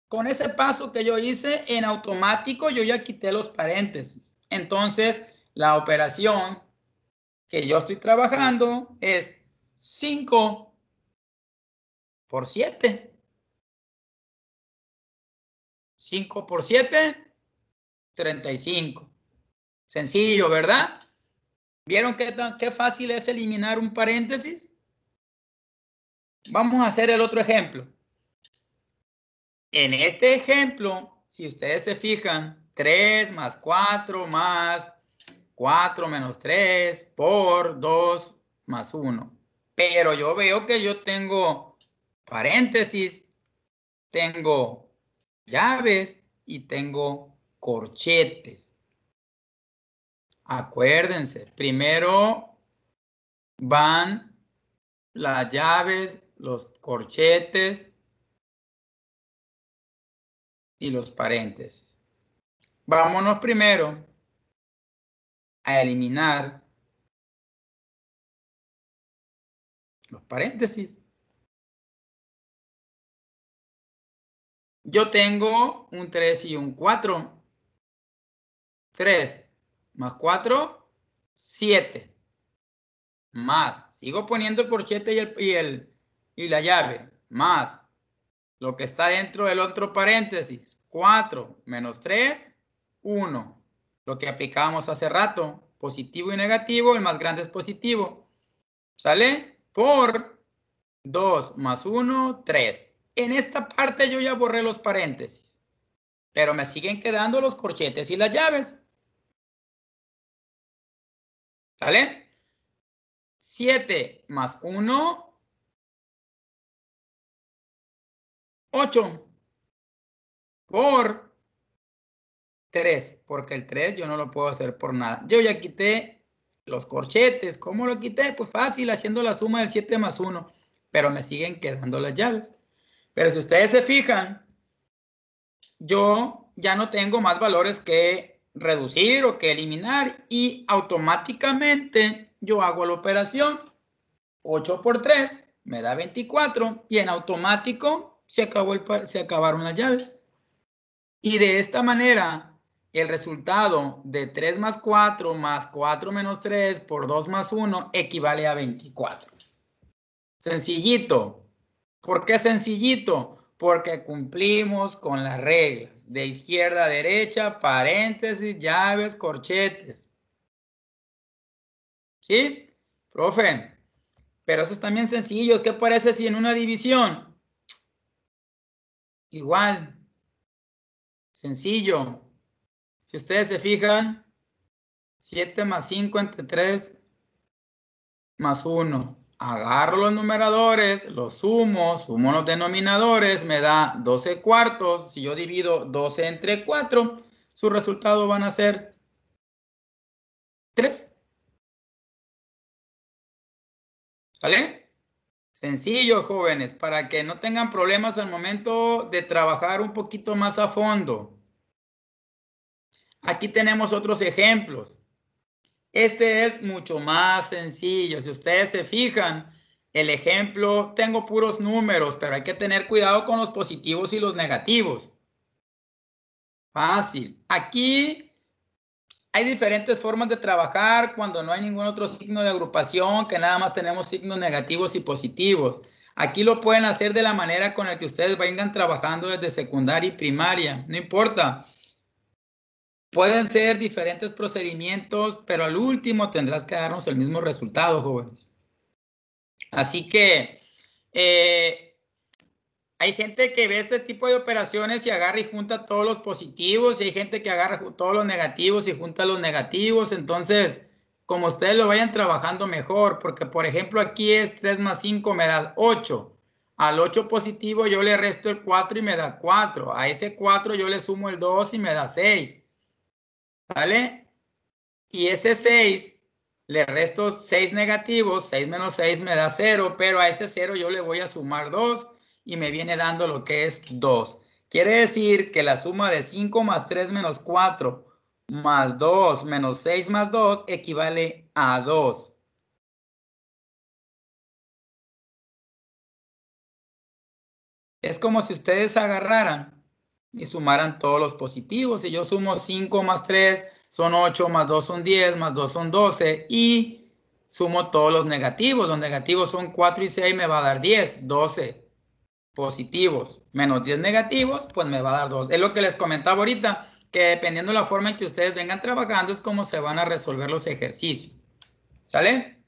Con ese paso que yo hice, en automático yo ya quité los paréntesis. Entonces, la operación que yo estoy trabajando es 5 por 7. 5 por 7, 35. Sencillo, ¿verdad? ¿Vieron qué fácil es eliminar un paréntesis? Vamos a hacer el otro ejemplo. En este ejemplo, si ustedes se fijan, 3 más 4 más 4 menos 3 por 2 más 1. Pero yo veo que yo tengo paréntesis, tengo llaves y tengo corchetes. Acuérdense, primero van las llaves, los corchetes y los paréntesis. Vámonos primero a eliminar los paréntesis. Yo tengo un 3 y un 4. 3 más 4, 7. Más, sigo poniendo el corchete y la llave. Más lo que está dentro del otro paréntesis. 4 menos 3, 1. Lo que aplicábamos hace rato. Positivo y negativo, el más grande es positivo. ¿Sale? Por 2 más 1, 3. En esta parte yo ya borré los paréntesis. Pero me siguen quedando los corchetes y las llaves. ¿Sale? 7 más 1, 8. Por 3, porque el 3 yo no lo puedo hacer por nada. Yo ya quité los corchetes. ¿Cómo lo quité? Pues fácil, haciendo la suma del 7 más 1. Pero me siguen quedando las llaves. Pero si ustedes se fijan, yo ya no tengo más valores que reducir o que eliminar y automáticamente yo hago la operación. 8 por 3 me da 24 y en automático se acabaron las llaves. Y de esta manera, el resultado de 3 más 4 más 4 menos 3 por 2 más 1 equivale a 24. Sencillito. ¿Por qué sencillito? Porque cumplimos con las reglas de izquierda a derecha, paréntesis, llaves, corchetes. ¿Sí? Profe, pero eso es también sencillo. ¿Qué parece si en una división? Igual. Sencillo. Si ustedes se fijan, 7 más 5 entre 3 más 1. Agarro los numeradores, los sumo los denominadores, me da 12 cuartos. Si yo divido 12 entre 4, su resultado van a ser 3. ¿Vale? Sencillo, jóvenes, para que no tengan problemas al momento de trabajar un poquito más a fondo. Aquí tenemos otros ejemplos. Este es mucho más sencillo. Si ustedes se fijan, el ejemplo, tengo puros números, pero hay que tener cuidado con los positivos y los negativos. Fácil. Aquí hay diferentes formas de trabajar cuando no hay ningún otro signo de agrupación, que nada más tenemos signos negativos y positivos. Aquí lo pueden hacer de la manera con la que ustedes vengan trabajando desde secundaria y primaria. No importa. Pueden ser diferentes procedimientos, pero al último tendrás que darnos el mismo resultado, jóvenes. Así que hay gente que ve este tipo de operaciones y agarra y junta todos los positivos, y hay gente que agarra todos los negativos y junta los negativos. Entonces, como ustedes lo vayan trabajando mejor, porque por ejemplo aquí es 3 más 5 me da 8. Al 8 positivo yo le resto el 4 y me da 4. A ese 4 yo le sumo el 2 y me da 6. ¿Sale? Y ese 6 Le resto 6 negativos, 6 menos 6 me da 0, pero a ese 0 yo le voy a sumar 2 y me viene dando lo que es 2. Quiere decir que la suma de 5 más 3 menos 4 más 2 menos 6 más 2 equivale a 2. Es como si ustedes agarraran y sumaran todos los positivos. Si yo sumo 5 más 3 son 8, más 2 son 10, más 2 son 12 y sumo todos los negativos. Los negativos son 4 y 6, me va a dar 10, 12 positivos menos 10 negativos, pues me va a dar 2. Es lo que les comentaba ahorita, que dependiendo de la forma en que ustedes vengan trabajando es como se van a resolver los ejercicios. ¿Sale?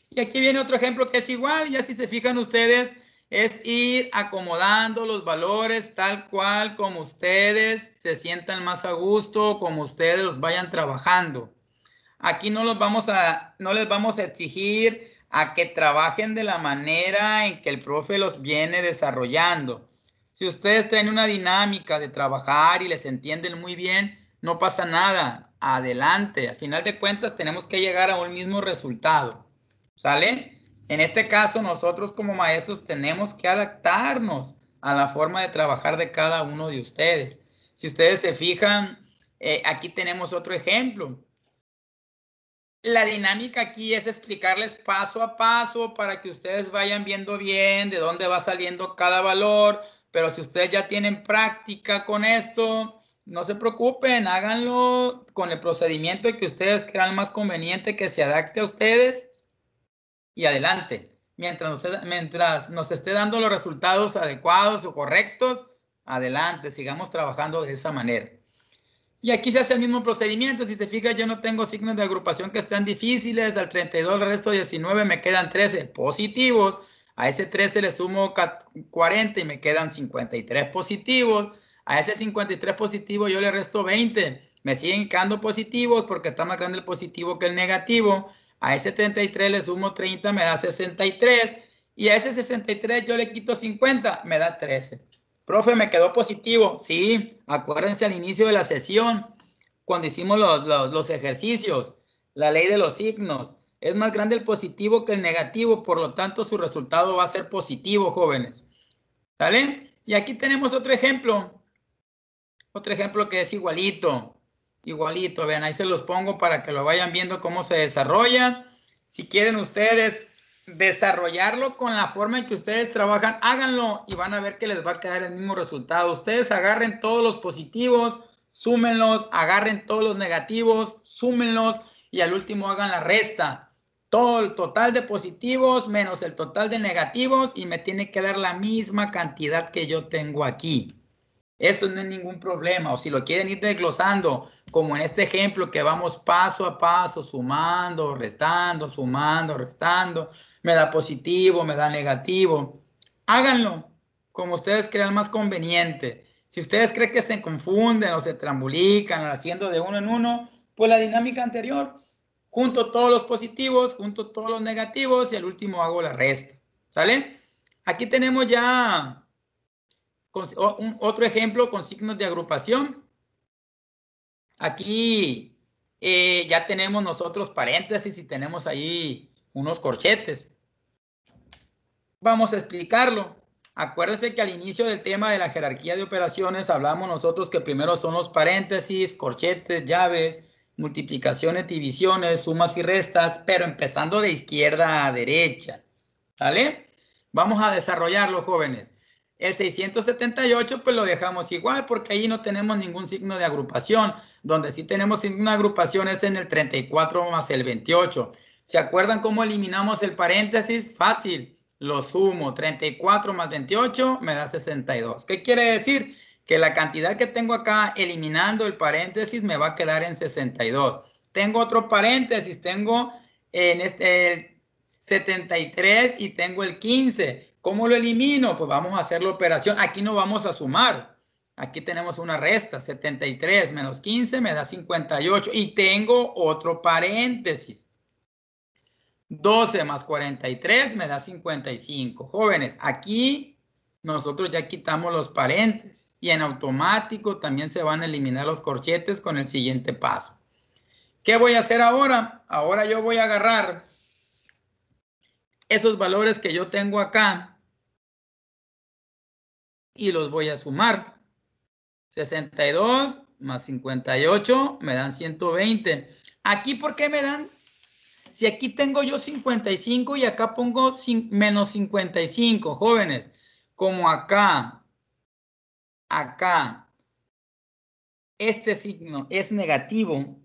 Y aquí viene otro ejemplo que es igual, ya si se fijan ustedes, es ir acomodando los valores tal cual como ustedes se sientan más a gusto, como ustedes los vayan trabajando. Aquí no les vamos a exigir a que trabajen de la manera en que el profe los viene desarrollando. Si ustedes traen una dinámica de trabajar y les entienden muy bien, no pasa nada. Adelante. Al final de cuentas tenemos que llegar a un mismo resultado. ¿Sale? En este caso, nosotros como maestros tenemos que adaptarnos a la forma de trabajar de cada uno de ustedes. Si ustedes se fijan, aquí tenemos otro ejemplo. La dinámica aquí es explicarles paso a paso para que ustedes vayan viendo bien de dónde va saliendo cada valor, pero si ustedes ya tienen práctica con esto, no se preocupen, háganlo con el procedimiento que ustedes crean más conveniente, que se adapte a ustedes y adelante. Mientras nos esté dando los resultados adecuados o correctos, adelante, sigamos trabajando de esa manera. Y aquí se hace el mismo procedimiento. Si se fija, yo no tengo signos de agrupación que estén difíciles. Al 32 el resto 19 me quedan 13 positivos. A ese 13 le sumo 40 y me quedan 53 positivos. A ese 53 positivo yo le resto 20. Me siguen quedando positivos porque está más grande el positivo que el negativo. A ese 33 le sumo 30, me da 63. Y a ese 63 yo le quito 50, me da 13. Profe, me quedó positivo. Sí, acuérdense al inicio de la sesión, cuando hicimos los ejercicios, la ley de los signos. Es más grande el positivo que el negativo, por lo tanto su resultado va a ser positivo, jóvenes. ¿Sale? Y aquí tenemos otro ejemplo. Otro ejemplo que es igualito. Igualito, vean, ahí se los pongo para que lo vayan viendo cómo se desarrolla. Si quieren ustedes desarrollarlo con la forma en que ustedes trabajan, háganlo y van a ver que les va a quedar el mismo resultado. Ustedes agarren todos los positivos, súmenlos, agarren todos los negativos, súmenlos y al último hagan la resta. Todo el total de positivos menos el total de negativos y me tiene que dar la misma cantidad que yo tengo aquí. Eso no es ningún problema. O si lo quieren ir desglosando, como en este ejemplo que vamos paso a paso, sumando, restando, me da positivo, me da negativo. Háganlo como ustedes crean más conveniente. Si ustedes creen que se confunden o se trambulican haciendo de uno en uno, pues la dinámica anterior, junto todos los positivos, junto todos los negativos y al último hago la resta. ¿Sale? Aquí tenemos ya otro ejemplo con signos de agrupación. Aquí ya tenemos nosotros paréntesis y tenemos ahí unos corchetes. Vamos a explicarlo. Acuérdense que al inicio del tema de la jerarquía de operaciones hablamos nosotros que primero son los paréntesis, corchetes, llaves, multiplicaciones, divisiones, sumas y restas, pero empezando de izquierda a derecha. ¿Sale? Vamos a desarrollarlo, jóvenes. El 678 pues lo dejamos igual porque ahí no tenemos ningún signo de agrupación. Donde sí tenemos signo de agrupación es en el 34 más el 28. ¿Se acuerdan cómo eliminamos el paréntesis? Fácil. Lo sumo. 34 más 28 me da 62. ¿Qué quiere decir? Que la cantidad que tengo acá eliminando el paréntesis me va a quedar en 62. Tengo otro paréntesis. Tengo en este 73 y tengo el 15. ¿Cómo lo elimino? Pues vamos a hacer la operación. Aquí no vamos a sumar. Aquí tenemos una resta. 73 menos 15 me da 58. Y tengo otro paréntesis. 12 más 43 me da 55. Jóvenes, aquí nosotros ya quitamos los paréntesis. Y en automático también se van a eliminar los corchetes con el siguiente paso. ¿Qué voy a hacer ahora? Ahora yo voy a agarrar esos valores que yo tengo acá y los voy a sumar. 62 más 58 me dan 120. Aquí, ¿por qué me dan? Si aquí tengo yo 55 y acá pongo menos 55, jóvenes, como acá, este signo es negativo,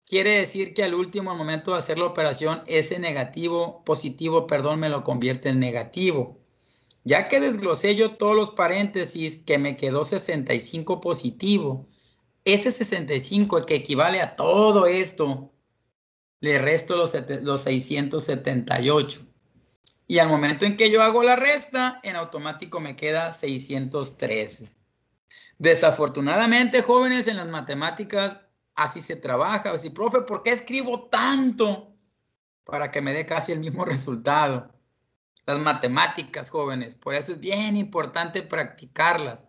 quiere decir que al último momento de hacer la operación, ese negativo, positivo, perdón, me lo convierte en negativo. Ya que desglosé yo todos los paréntesis, que me quedó 65 positivo, ese 65 que equivale a todo esto, le resto los 678. Y al momento en que yo hago la resta, en automático me queda 613. Desafortunadamente, jóvenes, en las matemáticas así se trabaja. Así, profe, ¿por qué escribo tanto? Para que me dé casi el mismo resultado. Las matemáticas, jóvenes, por eso es bien importante practicarlas.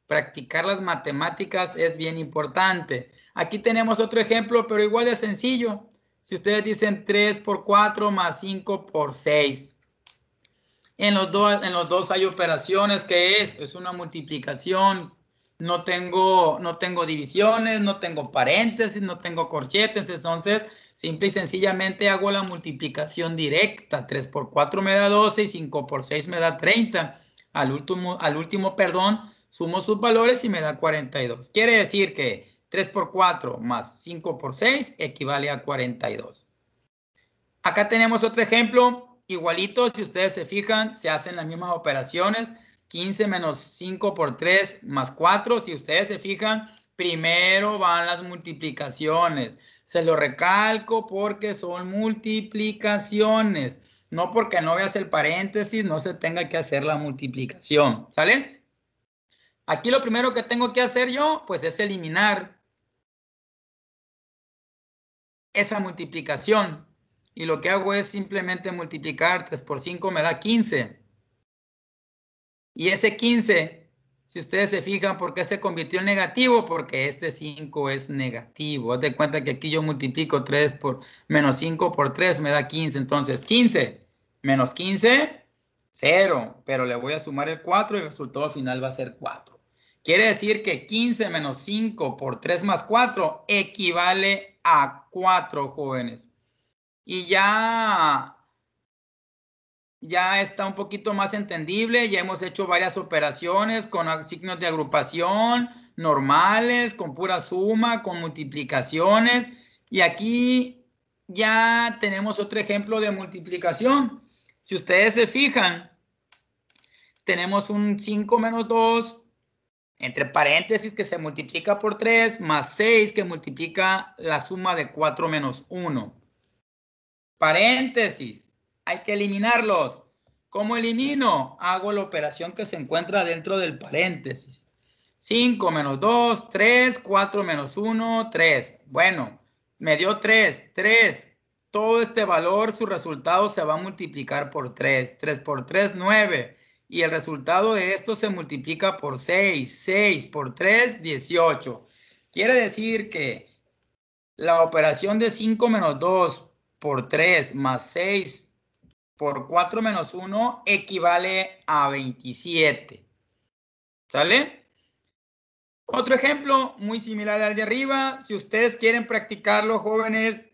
Practicar las matemáticas es bien importante. Aquí tenemos otro ejemplo, pero igual de sencillo. Si ustedes dicen 3 por 4 más 5 por 6. En los dos hay operaciones, que es una multiplicación. No tengo divisiones, no tengo paréntesis, no tengo corchetes. Entonces, simple y sencillamente hago la multiplicación directa. 3 por 4 me da 12 y 5 por 6 me da 30. Al último, sumo sus valores y me da 42. Quiere decir que 3 por 4 más 5 por 6 equivale a 42. Acá tenemos otro ejemplo. Igualito, si ustedes se fijan, se hacen las mismas operaciones. 15 menos 5 por 3 más 4. Si ustedes se fijan, primero van las multiplicaciones. Se lo recalco porque son multiplicaciones. No porque no veas el paréntesis, no se tenga que hacer la multiplicación. ¿Sale? Aquí lo primero que tengo que hacer yo, pues es eliminar esa multiplicación. Y lo que hago es simplemente multiplicar 3 por 5 me da 15. Y ese 15, si ustedes se fijan, ¿por qué se convirtió en negativo? Porque este 5 es negativo. Haz de cuenta que aquí yo multiplico 3 por menos 5 por 3 me da 15. Entonces 15 menos 15, 0. Pero le voy a sumar el 4 y el resultado final va a ser 4. Quiere decir que 15 menos 5 por 3 más 4 equivale a 4, jóvenes. Y ya está un poquito más entendible. Ya hemos hecho varias operaciones con signos de agrupación, normales, con pura suma, con multiplicaciones. Y aquí ya tenemos otro ejemplo de multiplicación. Si ustedes se fijan, tenemos un 5 menos 2, entre paréntesis, que se multiplica por 3, más 6, que multiplica la suma de 4 menos 1. Paréntesis, hay que eliminarlos. ¿Cómo elimino? Hago la operación que se encuentra dentro del paréntesis. 5 menos 2, 3, 4 menos 1, 3. Bueno, me dio 3, 3. Todo este valor, su resultado se va a multiplicar por 3. 3 por 3, 9. Y el resultado de esto se multiplica por 6. 6 por 3, 18. Quiere decir que la operación de 5 menos 2 por 3 más 6 por 4 menos 1 equivale a 27. ¿Sale? Otro ejemplo muy similar al de arriba. Si ustedes quieren practicarlo, jóvenes,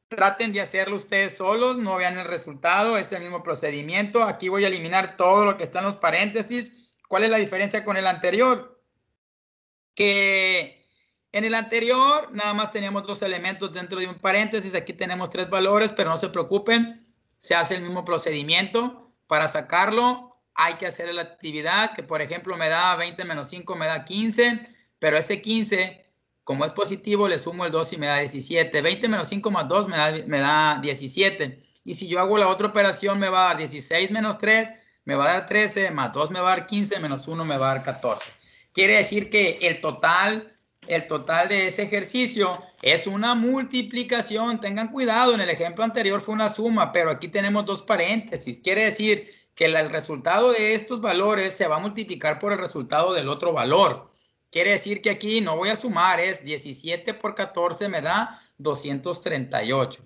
traten de hacerlo ustedes solos. No vean el resultado. Es el mismo procedimiento. Aquí voy a eliminar todo lo que está en los paréntesis. ¿Cuál es la diferencia con el anterior? Que en el anterior nada más teníamos 2 elementos dentro de un paréntesis. Aquí tenemos 3 valores, pero no se preocupen. Se hace el mismo procedimiento. Para sacarlo hay que hacer la actividad que, por ejemplo, me da 20 menos 5 me da 15. Pero ese 15, como es positivo, le sumo el 2 y me da 17. 20 menos 5 más 2 me da 17. Y si yo hago la otra operación, me va a dar 16 menos 3, me va a dar 13, más 2 me va a dar 15, menos 1 me va a dar 14. Quiere decir que el total de ese ejercicio es una multiplicación. Tengan cuidado, en el ejemplo anterior fue una suma, pero aquí tenemos 2 paréntesis. Quiere decir que el resultado de estos valores se va a multiplicar por el resultado del otro valor. Quiere decir que aquí no voy a sumar, es 17 por 14 me da 238.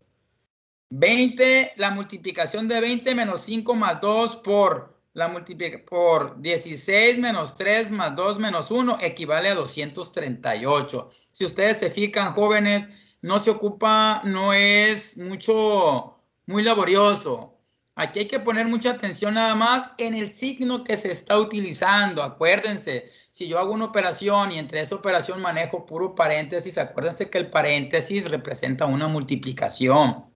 20, la multiplicación de 20 menos 5 más 2 por 16 menos 3 más 2 menos 1 equivale a 238. Si ustedes se fijan, jóvenes, no se ocupa, no es muy laborioso. Aquí hay que poner mucha atención nada más en el signo que se está utilizando. Acuérdense, si yo hago una operación y entre esa operación manejo puro paréntesis, acuérdense que el paréntesis representa una multiplicación.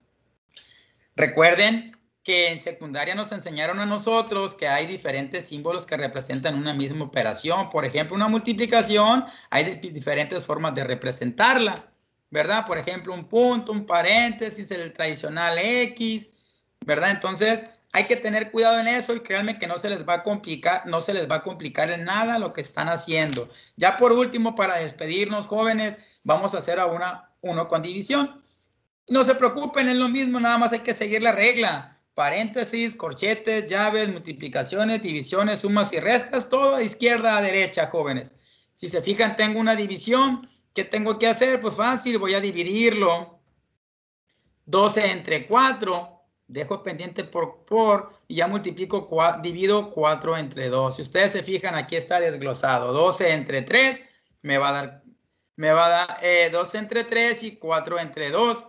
Recuerden que en secundaria nos enseñaron a nosotros que hay diferentes símbolos que representan una misma operación. Por ejemplo, una multiplicación, hay diferentes formas de representarla, ¿verdad? Por ejemplo, un punto, un paréntesis, el tradicional X, ¿verdad? Entonces, hay que tener cuidado en eso y créanme que no se les va a complicar, no se les va a complicar en nada lo que están haciendo. Ya por último, para despedirnos, jóvenes, vamos a hacer uno con división. No se preocupen, es lo mismo, nada más hay que seguir la regla. Paréntesis, corchetes, llaves, multiplicaciones, divisiones, sumas y restas, todo de izquierda a derecha, jóvenes. Si se fijan, tengo una división. ¿Qué tengo que hacer? Pues fácil, voy a dividirlo. 12 entre 4, dejo pendiente por y ya multiplico, divido 4 entre 2. Si ustedes se fijan, aquí está desglosado. 12 entre 3 me va a dar 12 entre 3 y 4 entre 2.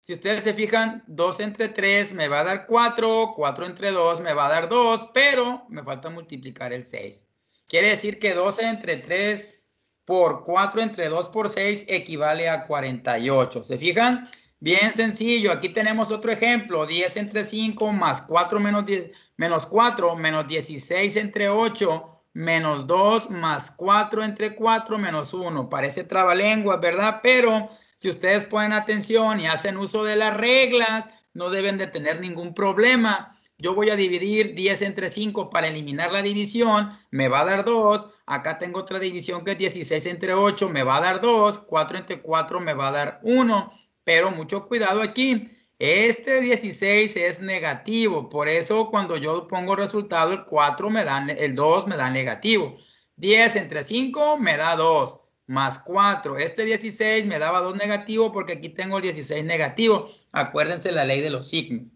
Si ustedes se fijan, 2 entre 3 me va a dar 4, 4 entre 2 me va a dar 2, pero me falta multiplicar el 6. Quiere decir que 12 entre 3 por 4 entre 2 por 6 equivale a 48. ¿Se fijan? Bien sencillo. Aquí tenemos otro ejemplo. 10 entre 5 más 4 menos 10, menos 4 menos 16 entre 8 menos 2 más 4 entre 4 menos 1. Parece trabalenguas, ¿verdad? Pero si ustedes ponen atención y hacen uso de las reglas, no deben de tener ningún problema. Yo voy a dividir 10 entre 5 para eliminar la división, me va a dar 2. Acá tengo otra división que es 16 entre 8, me va a dar 2. 4 entre 4 me va a dar 1. Pero mucho cuidado aquí. Este 16 es negativo, por eso cuando yo pongo resultado, el 2 me da negativo. 10 entre 5 me da 2. Más 4. Este 16 me daba 2 negativo porque aquí tengo el 16 negativo. Acuérdense la ley de los signos.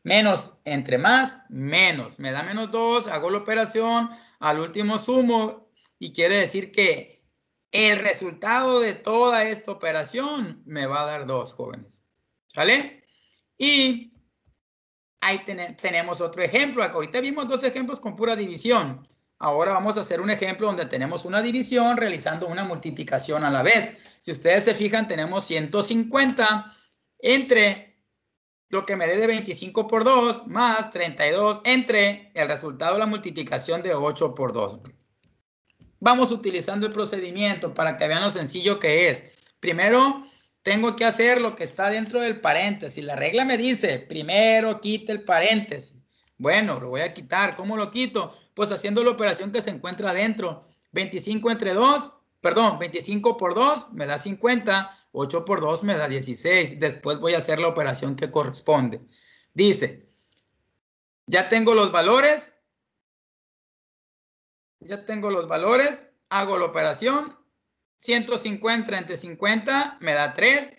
Menos entre más, menos. Me da menos 2, hago la operación, al último sumo y quiere decir que el resultado de toda esta operación me va a dar 2, jóvenes. ¿Sale? Y ahí tenemos otro ejemplo. Ahorita vimos dos ejemplos con pura división. Ahora vamos a hacer un ejemplo donde tenemos una división realizando una multiplicación a la vez. Si ustedes se fijan, tenemos 150 entre lo que me dé de 25 por 2 más 32 entre el resultado de la multiplicación de 8 por 2. Vamos utilizando el procedimiento para que vean lo sencillo que es. Primero, tengo que hacer lo que está dentro del paréntesis. La regla me dice, primero quite el paréntesis. Bueno, lo voy a quitar. ¿Cómo lo quito? Pues haciendo la operación que se encuentra adentro. 25 entre 2, perdón, 25 por 2 me da 50, 8 por 2 me da 16. Después voy a hacer la operación que corresponde. Dice, ya tengo los valores. Ya tengo los valores, hago la operación. 150 entre 50 me da 3.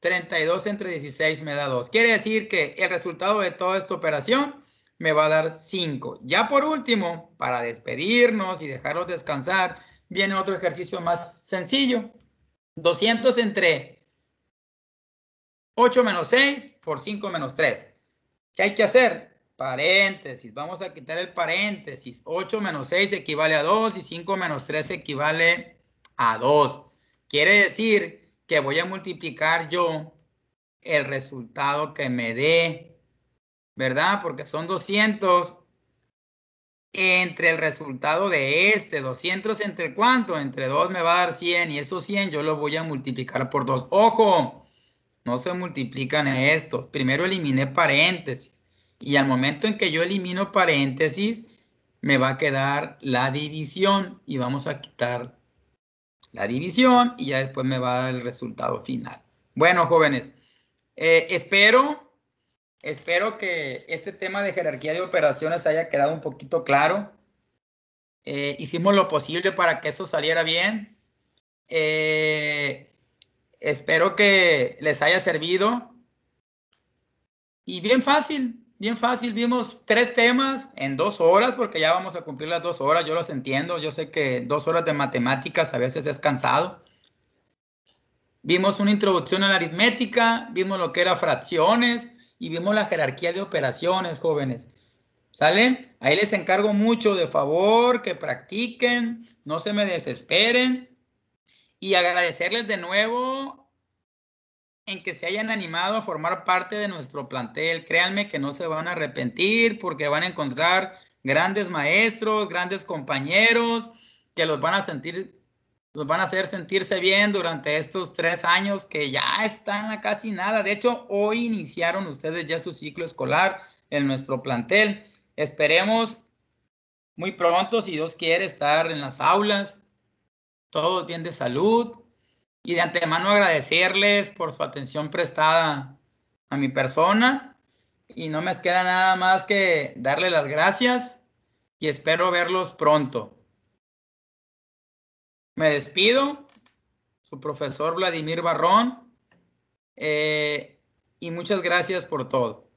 32 entre 16 me da 2. Quiere decir que el resultado de toda esta operación me va a dar 5. Ya por último, para despedirnos y dejarlos descansar, viene otro ejercicio más sencillo. 200 entre 8 menos 6 por 5 menos 3. ¿Qué hay que hacer? Paréntesis, vamos a quitar el paréntesis. 8 menos 6 equivale a 2 y 5 menos 3 equivale a 2. Quiere decir que voy a multiplicar yo el resultado que me dé, ¿verdad? Porque son 200 entre el resultado de este. 200 entre ¿cuánto? Entre 2 me va a dar 100 y esos 100 yo los voy a multiplicar por 2. ¡Ojo! No se multiplican estos. Primero eliminé paréntesis. Y al momento en que yo elimino paréntesis, me va a quedar la división. Y vamos a quitar la división y ya después me va a dar el resultado final. Bueno, jóvenes, espero que este tema de jerarquía de operaciones haya quedado un poquito claro. Hicimos lo posible para que eso saliera bien. Espero que les haya servido. Y bien fácil, bien fácil. Vimos 3 temas en 2 horas, porque ya vamos a cumplir las 2 horas. Yo los entiendo. Yo sé que 2 horas de matemáticas a veces es cansado. Vimos una introducción a la aritmética, vimos lo que era fracciones y vimos la jerarquía de operaciones, jóvenes. ¿Sale? Ahí les encargo mucho, de favor, que practiquen, no se me desesperen. Y agradecerles de nuevo en que se hayan animado a formar parte de nuestro plantel. Créanme que no se van a arrepentir, porque van a encontrar grandes maestros, grandes compañeros que los van a hacer sentirse bien durante estos 3 años que ya están a casi nada. De hecho, hoy iniciaron ustedes ya su ciclo escolar en nuestro plantel. Esperemos muy pronto, si Dios quiere, estar en las aulas, todos bien de salud. Y de antemano agradecerles por su atención prestada a mi persona. Y no me queda nada más que darles las gracias y espero verlos pronto. Me despido, su profesor Vladimir Barrón, y muchas gracias por todo.